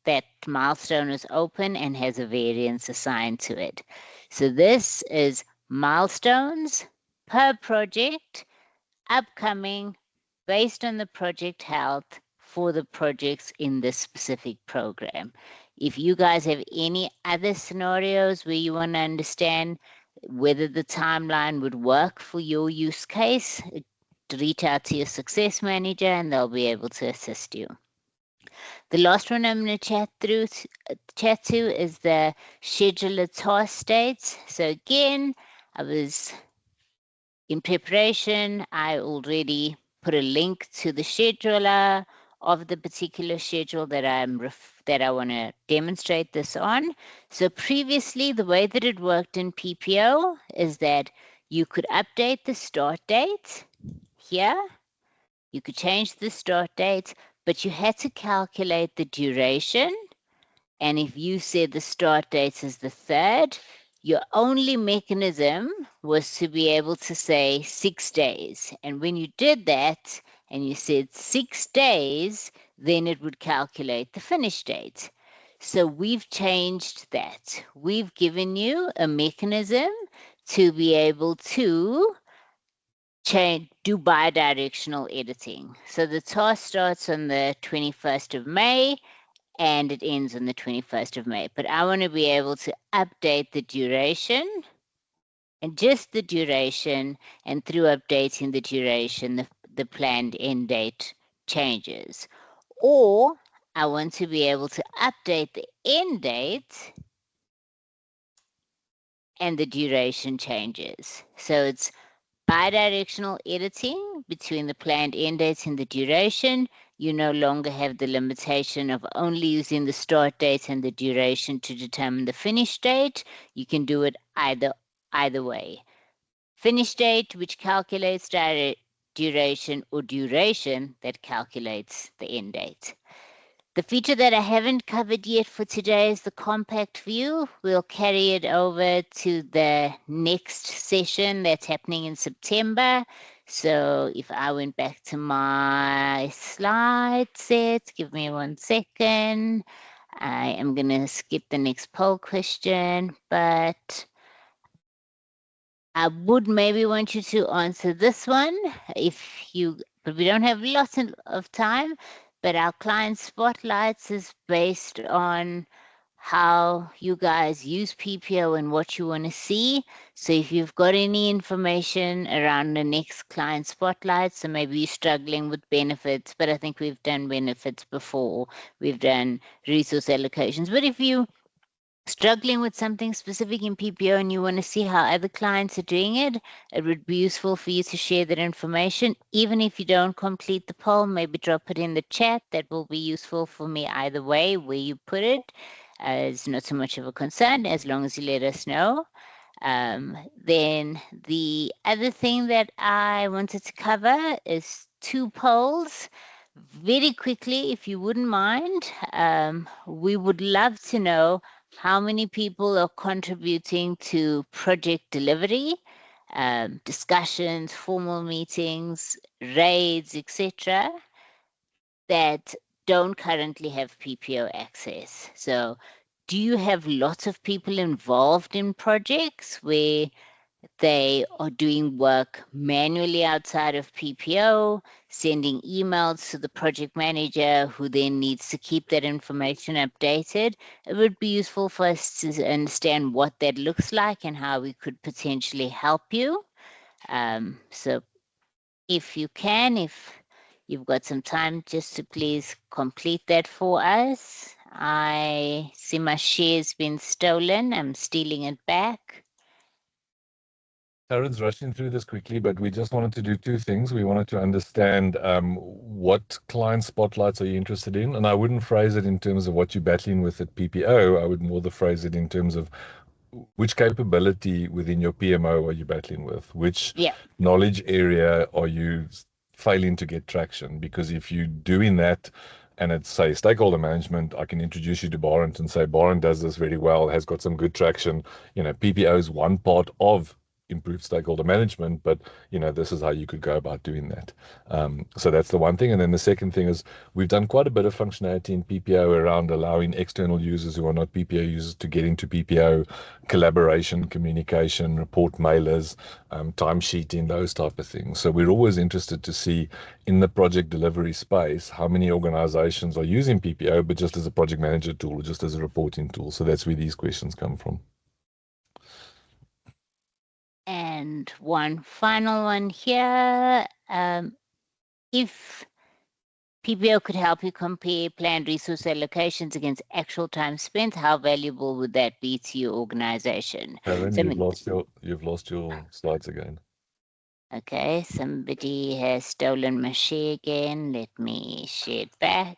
that milestone is open and has a variance assigned to it. So this is milestones per project, upcoming, based on the project health for the projects in this specific program. If you guys have any other scenarios where you want to understand whether the timeline would work for your use case, reach out to your success manager and they'll be able to assist you. The last one I'm going to chat to is the scheduler task states. So again, I was in preparation. I already put a link to the scheduler of the particular schedule that I want to demonstrate this on. So previously, the way that it worked in PPO is that you could update the start date here. You could change the start date, but you had to calculate the duration. And if you said the start date is the 3rd, your only mechanism was to be able to say 6 days. And when you did that and you said 6 days, then it would calculate the finish date. So we've changed that. We've given you a mechanism to be able to do bidirectional editing. So the task starts on the 21st of May and it ends on the 21st of May. But I want to be able to update the duration and just the duration, and through updating the duration, the planned end date changes. Or I want to be able to update the end date and the duration changes. So it's bidirectional editing between the planned end dates and the duration. You no longer have the limitation of only using the start date and the duration to determine the finish date. You can do it either way. Finish date, which calculates duration, or duration that calculates the end date. The feature that I haven't covered yet for today is the compact view. We'll carry it over to the next session that's happening in September. So if I went back to my slide set, give me 1 second. I am going to skip the next poll question, but I would maybe want you to answer this one but we don't have lots of time. But our client spotlights is based on how you guys use PPO and what you want to see. So if you've got any information around the next client spotlight, so maybe you're struggling with benefits, but I think we've done benefits before. We've done resource allocations. But if you struggling with something specific in PPO and you want to see how other clients are doing it, it would be useful for you to share that information. Even if you don't complete the poll, maybe drop it in the chat. That will be useful for me either way, where you put it. It's not so much of a concern as long as you let us know. Then the other thing that I wanted to cover is 2 polls. Very quickly, if you wouldn't mind, we would love to know how many people are contributing to project delivery, discussions, formal meetings, raids, etc., that don't currently have PPO access. So do you have lots of people involved in projects where they are doing work manually outside of PPO, sending emails to the project manager who then needs to keep that information updated? It would be useful for us to understand what that looks like and how we could potentially help you. So if you can, if you've got some time, just to please complete that for us. I see my share's been stolen. I'm stealing it back. Tarryn's rushing through this quickly, but we just wanted to do 2 things. We wanted to understand what client spotlights are you interested in, and I wouldn't phrase it in terms of what you're battling with at PPO. I would more phrase it in terms of which capability within your PMO are you battling with? Which knowledge area are you failing to get traction? Because if you're doing that and it's, say, stakeholder management, I can introduce you to Barent and say, Barent does this very well, has got some good traction. PPO is one part of improved stakeholder management, but this is how you could go about doing that. So that's the one thing. And then the second thing is we've done quite a bit of functionality in PPO around allowing external users who are not PPO users to get into PPO, collaboration, communication, report mailers, timesheeting, those type of things. So we're always interested to see in the project delivery space how many organizations are using PPO, but just as a project manager tool or just as a reporting tool. So that's where these questions come from. And one final one here. If PPO could help you compare planned resource allocations against actual time spent. How valuable would that be to your organization? Tarryn, So, you've lost your slides again. okay, somebody has stolen my share again. Let me share it back.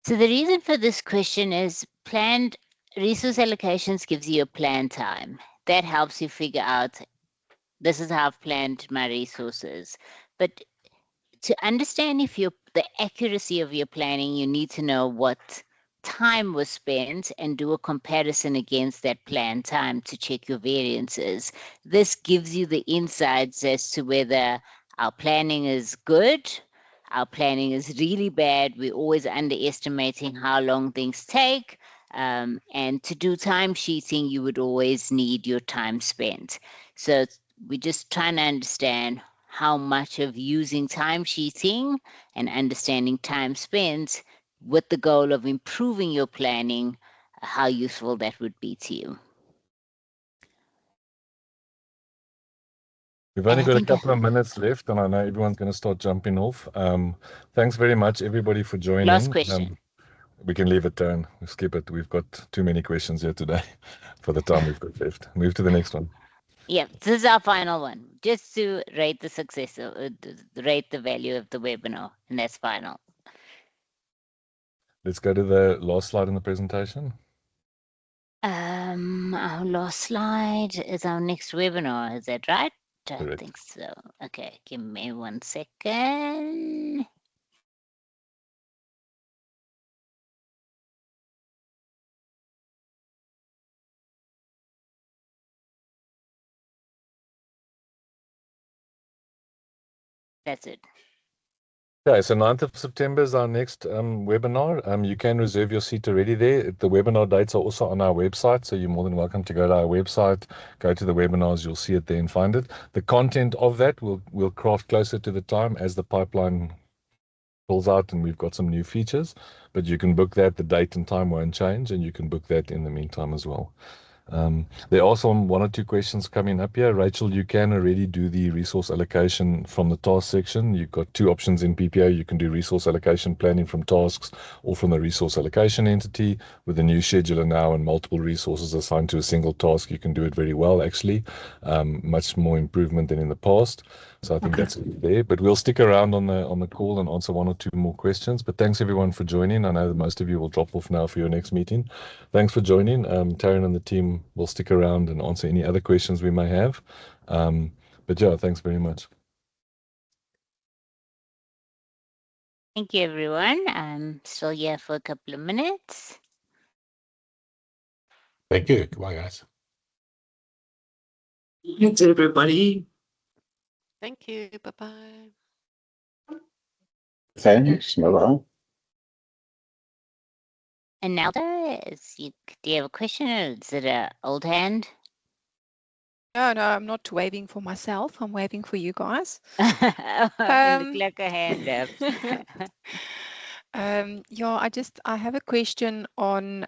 So the reason for this question is planned resource allocations gives you a plan time. That helps you figure out, this is how I've planned my resources. But to understand if the accuracy of your planning, you need to know what time was spent and do a comparison against that planned time to check your variances. This gives you the insights as to whether our planning is good, our planning is really bad, we're always underestimating how long things take. And to do time sheeting, you would always need your time spent. So we're just trying to understand how much of using time sheeting and understanding time spent with the goal of improving your planning, how useful that would be to you. We've only got a couple of minutes left, and I know everyone's going to start jumping off. Thanks very much, everybody, for joining. Last question. We can leave it, Tarryn. We skip it. We've got too many questions here today for the time we've got left. Move to the next one. Yeah, this is our final one, just to rate the success, rate the value of the webinar, and that's final. Let's go to the last slide in the presentation. Our last slide is our next webinar, is that right? Correct. I think so. Okay, give me 1 second. That's it. Okay, so 9th of September is our next webinar. You can reserve your seat already there. The webinar dates are also on our website, so you're more than welcome to go to our website, go to the webinars, you'll see it there and find it. The content of that we'll craft closer to the time as the pipeline pulls out and we've got some new features, but you can book that. The date and time won't change, and you can book that in the meantime as well. There are some 1 or 2 questions coming up here. Rachel, you can already do the resource allocation from the task section. You've got 2 options in PPO. You can do resource allocation planning from tasks or from the resource allocation entity. With the new scheduler now and multiple resources assigned to a single task, you can do it very well, actually. Much more improvement than in the past. So I think that's there. But we'll stick around on the call and answer 1 or 2 more questions. But thanks everyone for joining. I know that most of you will drop off now for your next meeting. Thanks for joining. Tarryn and the team will stick around and answer any other questions we may have. But yeah, thanks very much. Thank you, everyone. I'm still here for a couple of minutes. Thank you. Goodbye, guys. Thanks, everybody. Thank you. Bye-bye. Thanks. Bye-bye. And now, do you have a question, or is it an old hand? No, I'm not waving for myself. I'm waving for you guys. Look like a hand up. Yeah, I have a question on.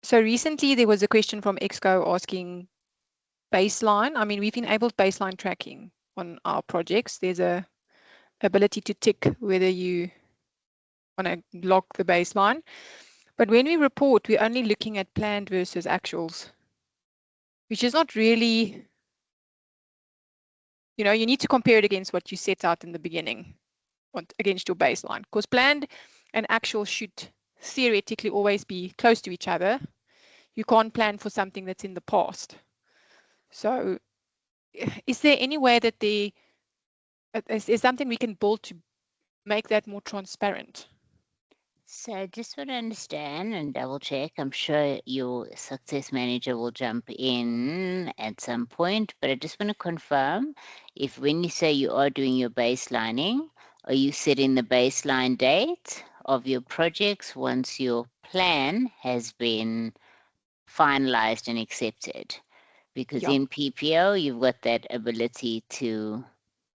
So recently there was a question from Exco asking baseline. I mean, we've enabled baseline tracking on our projects. There's a ability to tick whether you want to log the baseline. But when we report, we're only looking at planned versus actuals, which is not really, you know, you need to compare it against what you set out in the beginning, against your baseline, because planned and actual should theoretically always be close to each other. You can't plan for something that's in the past. So is there any way that is something we can build to make that more transparent? So I just want to understand and double check. I'm sure your success manager will jump in at some point, but I just want to confirm if when you say you are doing your baselining, are you setting the baseline date of your projects once your plan has been finalized and accepted? Because in PPO, you've got that ability to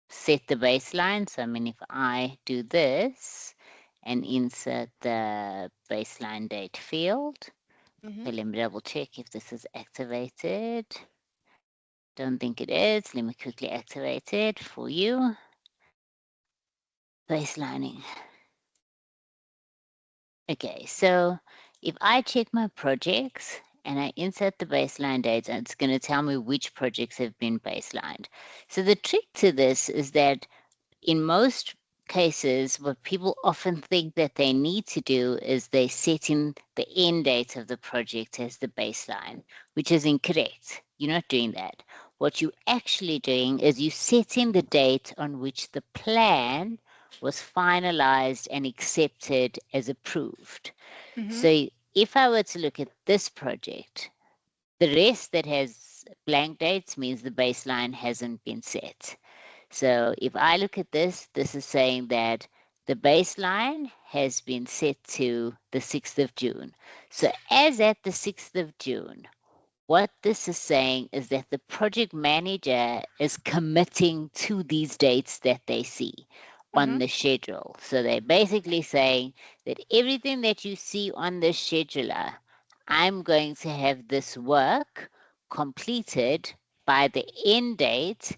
set the baseline. So I mean, if I do this and insert the baseline date field, Mhm. Okay, let me double check if this is activated. Don't think it is. Let me quickly activate it for you. Baselining. Okay, so if I check my projects and I insert the baseline data, it's going to tell me which projects have been baselined. So the trick to this is that in most cases, what people often think that they need to do is they set in the end date of the project as the baseline, which is incorrect. You're not doing that. What you're actually doing is you set in the date on which the plan was finalized and accepted as approved. Mhm. So if I were to look at this project, the rest that has blank dates means the baseline hasn't been set. So if I look at this, this is saying that the baseline has been set to the 6th of June. So as at the 6th of June, what this is saying is that the project manager is committing to these dates that they see on the schedule. So they're basically saying that everything that you see on the scheduler, I'm going to have this work completed by the end date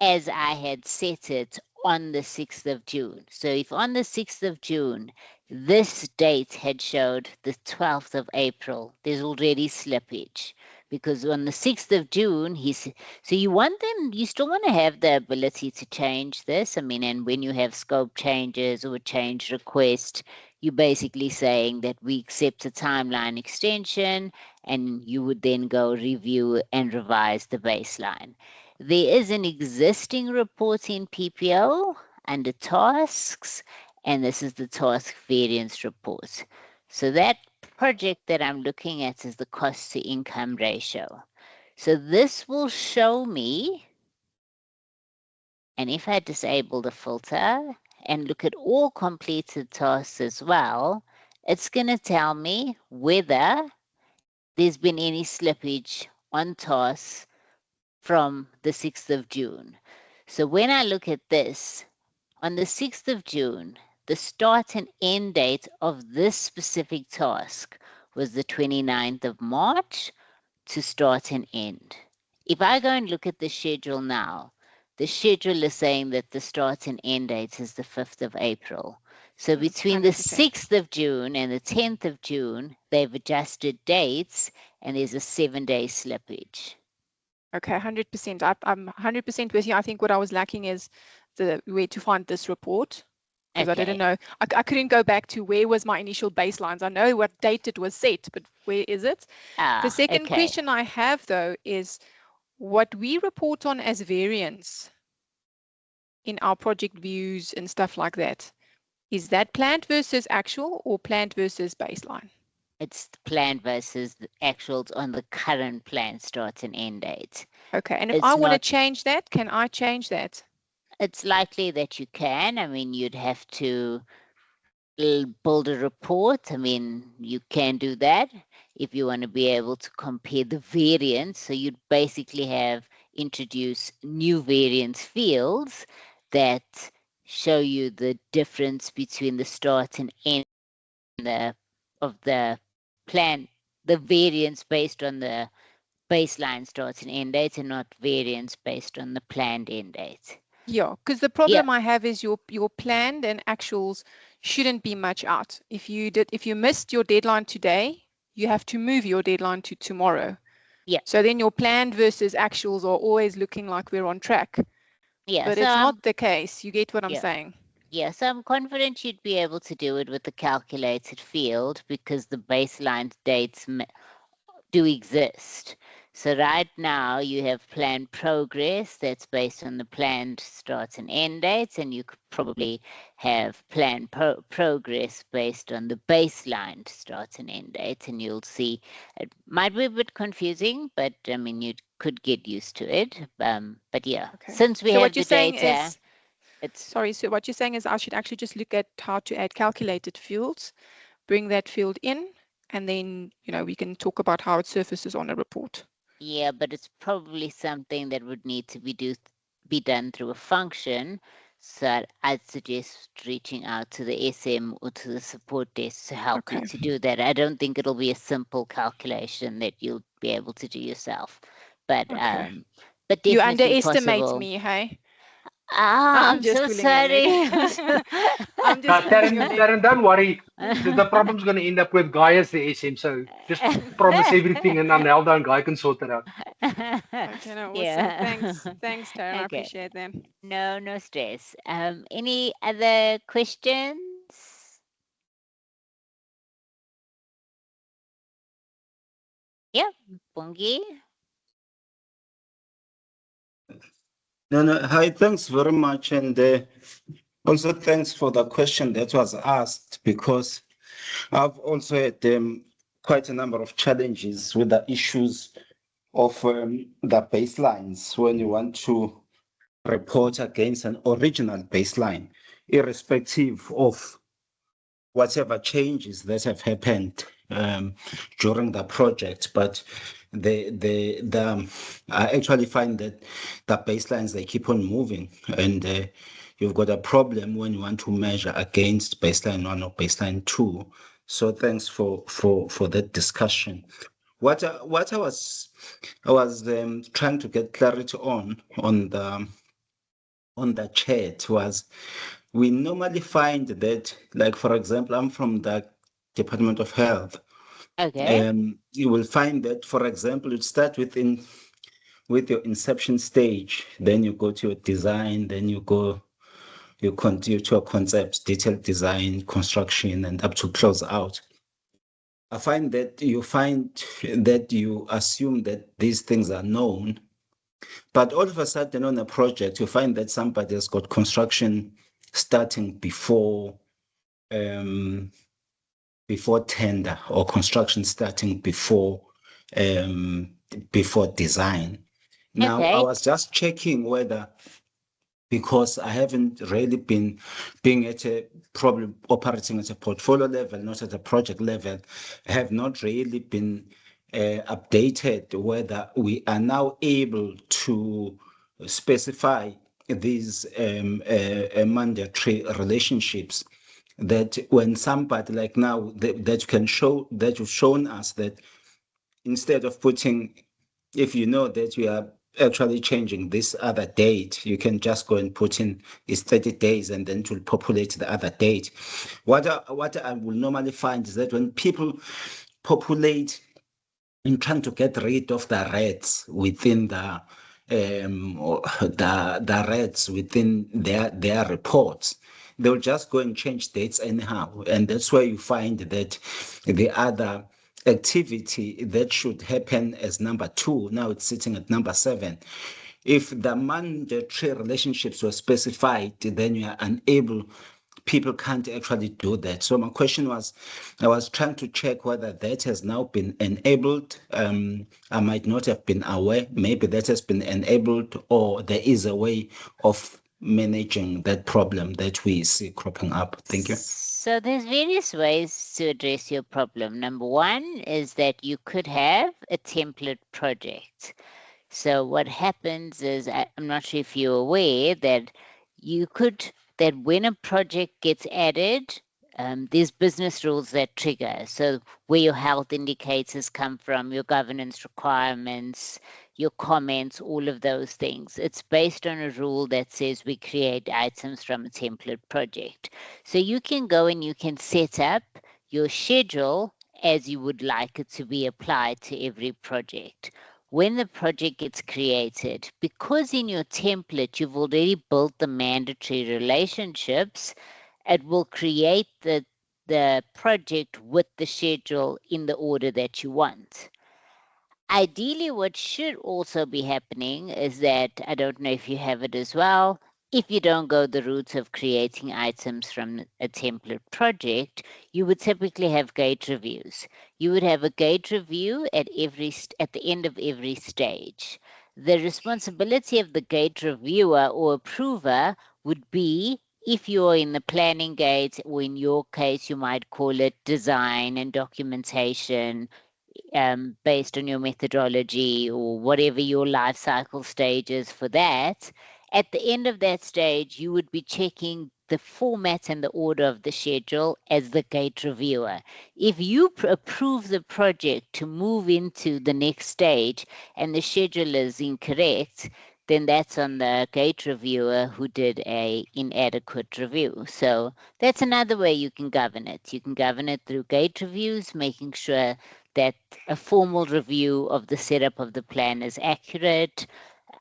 as I had set it on the 6th of June. So if on the 6th of June, this date had showed the 12th of April, there's already slippage. Because on the 6th of June, so you want them, you still want to have the ability to change this. I mean, and when you have scope changes or change request, you're basically saying that we accept a timeline extension, and you would then go review and revise the baseline. There is an existing report in PPO under tasks, and this is the task variance report. So that project that I'm looking at is the cost to income ratio. So this will show me, and if I disable the filter and look at all completed tasks as well, it's going to tell me whether there's been any slippage on tasks from the 6th of June. So when I look at this, on the 6th of June, the start and end date of this specific task was the 29th of March to start and end. If I go and look at the schedule now, the schedule is saying that the start and end date is the 5th of April. So between the 100%. 6th of June and the 10th of June, they've adjusted dates and there's a 7-day slippage. Okay, 100%. I'm 100% with you. I think what I was lacking is the where to find this report, because I didn't know. I couldn't go back to where was my initial baselines. I know what date it was set, but where is it? The second question I have, though, is what we report on as variance in our project views and stuff like that. Is that planned versus actual or planned versus baseline? It's planned versus the actuals on the current plan start and end date. Okay, and if It's I want to not- change that, can I change that? It's likely that you can. I mean, you'd have to build a report. I mean, you can do that if you want to be able to compare the variance. So you'd basically have introduce new variance fields that show you the difference between the start and end of the plan, the variance based on the baseline start and end date, and not variance based on the planned end date. Yeah, because the problem I have is your planned and actuals shouldn't be much out. If you missed your deadline today, you have to move your deadline to tomorrow. Yeah. So then your planned versus actuals are always looking like we're on track. Yeah. But so it's not the case. You get what I'm saying? Yes, I'm confident you'd be able to do it with the calculated field because the baseline dates do exist. So right now you have planned progress that's based on the planned start and end dates, and you could probably have planned progress based on the baseline start and end date, and you'll see it might be a bit confusing, but I mean you could get used to it. But yeah, since we have the data. Sorry, so what you're saying is I should actually just look at how to add calculated fields, bring that field in, and then, we can talk about how it surfaces on a report. Yeah, but it's probably something that would need to be done through a function. So I'd suggest reaching out to the SM or to the support desk to help you to do that. I don't think it'll be a simple calculation that you'll be able to do yourself, but You definitely underestimate possible. me, hey? I'm just so pulling your leg. sorry. I'm just pulling your leg. Tarryn, don't worry. The problem's going to end up with Guy as the SM. So just promise everything, and then Nelda and Guy can sort it out. Okay, no, awesome. Yeah. Thanks, Tarryn. I Okay. appreciate that. No stress. Any other questions? Yeah, Bongi. No. Hi, thanks very much. And also thanks for the question that was asked, because I've also had quite a number of challenges with the issues of the baselines when you want to report against an original baseline, irrespective of whatever changes that have happened during the project. But I actually find that the baselines, they keep on moving, and you've got a problem when you want to measure against baseline 1 or baseline 2. So thanks for that discussion. What I was trying to get clarity on the chat was, we normally find that, like, for example, I'm from the Department of Health. Okay. You will find that, for example, you start with your inception stage, then you go to your design, then you continue to your concept, detailed design, construction, and up to close out. I find that you assume that these things are known, but all of a sudden on a project, you find that somebody has got construction starting before tender, or construction starting before design. Now, Okay. I was just checking whether, because I haven't really been probably operating at a portfolio level, not at a project level, I have not really been updated whether we are now able to specify these mandatory relationships, that when somebody, like now, that you've shown us that instead of putting, if you know that you are actually changing this other date, you can just go and put in it's 30 days, and then it will populate the other date. What I will normally find is that when people populate in trying to get rid of the reds within the reds within their reports, they'll just go and change dates anyhow, and that's where you find that the other activity that should happen as number 2, now it's sitting at number 7. If the mandatory relationships were specified, then you are unable, people can't actually do that. So my question was, I was trying to check whether that has now been enabled. I might not have been aware. Maybe that has been enabled, or there is a way of managing that problem that we see cropping up. Thank you. So there's various ways to address your problem. Number one is that you could have a template project. So what happens is, I'm not sure if you're aware that that when a project gets added, there's business rules that trigger. So where your health indicators come from, your governance requirements, your comments, all of those things. It's based on a rule that says we create items from a template project. So you can go and you can set up your schedule as you would like it to be applied to every project. When the project gets created, because in your template you've already built the mandatory relationships, it will create the project with the schedule in the order that you want. Ideally, what should also be happening is that, I don't know if you have it as well, if you don't go the route of creating items from a template project, you would typically have gate reviews. You would have a gate review at the end of every stage. The responsibility of the gate reviewer or approver would be, if you're in the planning gate, or in your case, you might call it design and documentation, based on your methodology or whatever your life cycle stage is for that. At the end of that stage, you would be checking the format and the order of the schedule as the gate reviewer. If you approve the project to move into the next stage and the schedule is incorrect, then that's on the gate reviewer who did a inadequate review. So that's another way you can govern it. You can govern it through gate reviews, making sure that a formal review of the setup of the plan is accurate,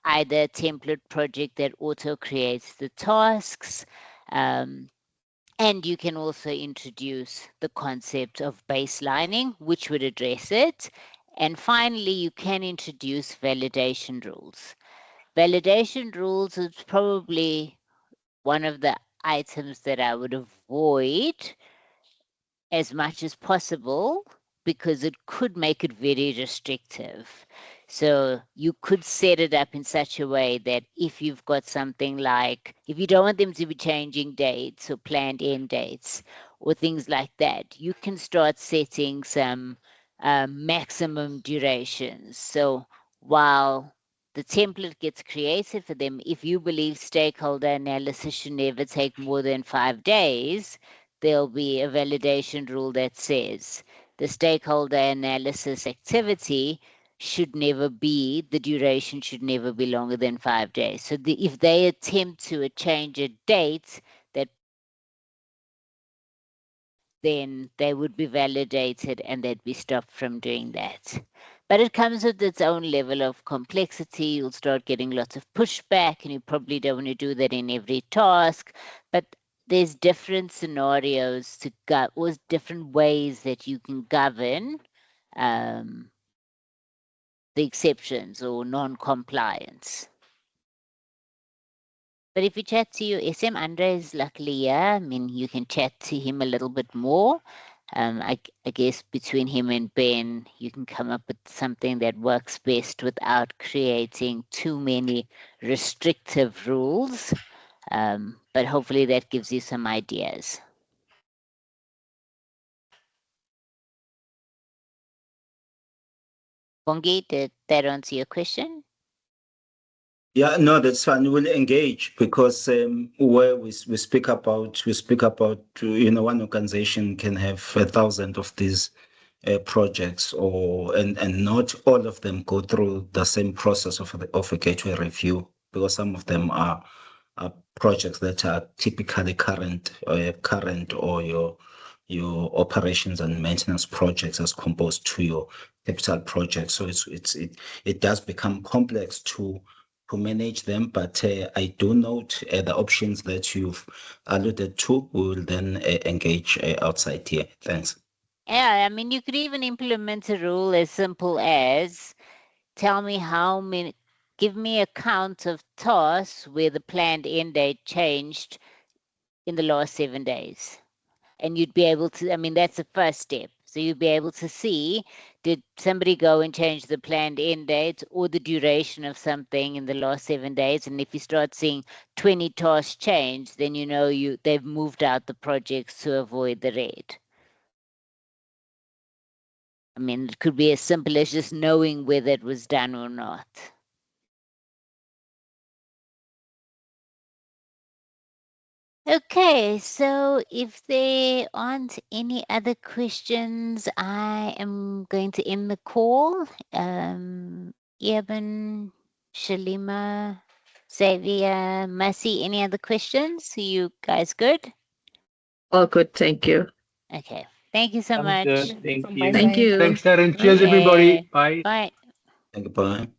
either a template project that auto creates the tasks, and you can also introduce the concept of baselining, which would address it. And finally, you can introduce validation rules. Validation rules is probably one of the items that I would avoid as much as possible because it could make it very restrictive. So you could set it up in such a way that if you've got something like, if you don't want them to be changing dates or planned end dates or things like that, you can start setting some maximum durations. So while the template gets created for them, if you believe stakeholder analysis should never take more than 5 days, there'll be a validation rule that says the stakeholder analysis activity should never be, the duration should never be longer than 5 days. So if they attempt to change a date, that then they would be validated and they'd be stopped from doing that. But it comes with its own level of complexity. You'll start getting lots of pushback and you probably don't want to do that in every task. But there's different scenarios to go, or different ways that you can govern the exceptions or non-compliance. But if you chat to your SM, Andre is luckily here. I mean, you can chat to him a little bit more. I guess between him and Ben, you can come up with something that works best without creating too many restrictive rules. But hopefully that gives you some ideas. Bongi, did that answer your question? Yeah, no, that's fine. We'll engage because where we speak about one organization can have 1,000 of these projects, and not all of them go through the same process of a gateway review, because some of them are projects that are typically current or your operations and maintenance projects as composed to your capital projects. So it does become complex to manage them, but I do note the options that you've alluded to. We will then engage outside here. Thanks. Yeah, I mean, you could even implement a rule as simple as tell me how many, give me a count of tasks where the planned end date changed in the last 7 days. And you'd be able to, I mean, that's the first step. So you'd be able to see, did somebody go and change the planned end date or the duration of something in the last 7 days? And if you start seeing 20 tasks change, then you know they've moved out the projects to avoid the red. I mean, it could be as simple as just knowing whether it was done or not. Okay, so if there aren't any other questions, I am going to end the call. Eben, Shalima, Xavier, Mercy, any other questions? Are you guys good? All good, thank you. Okay, thank you so Sounds much. good. Thank you. Thank you. Thanks, Tarryn. Cheers, everybody. Bye. Bye. Thank you. Bye.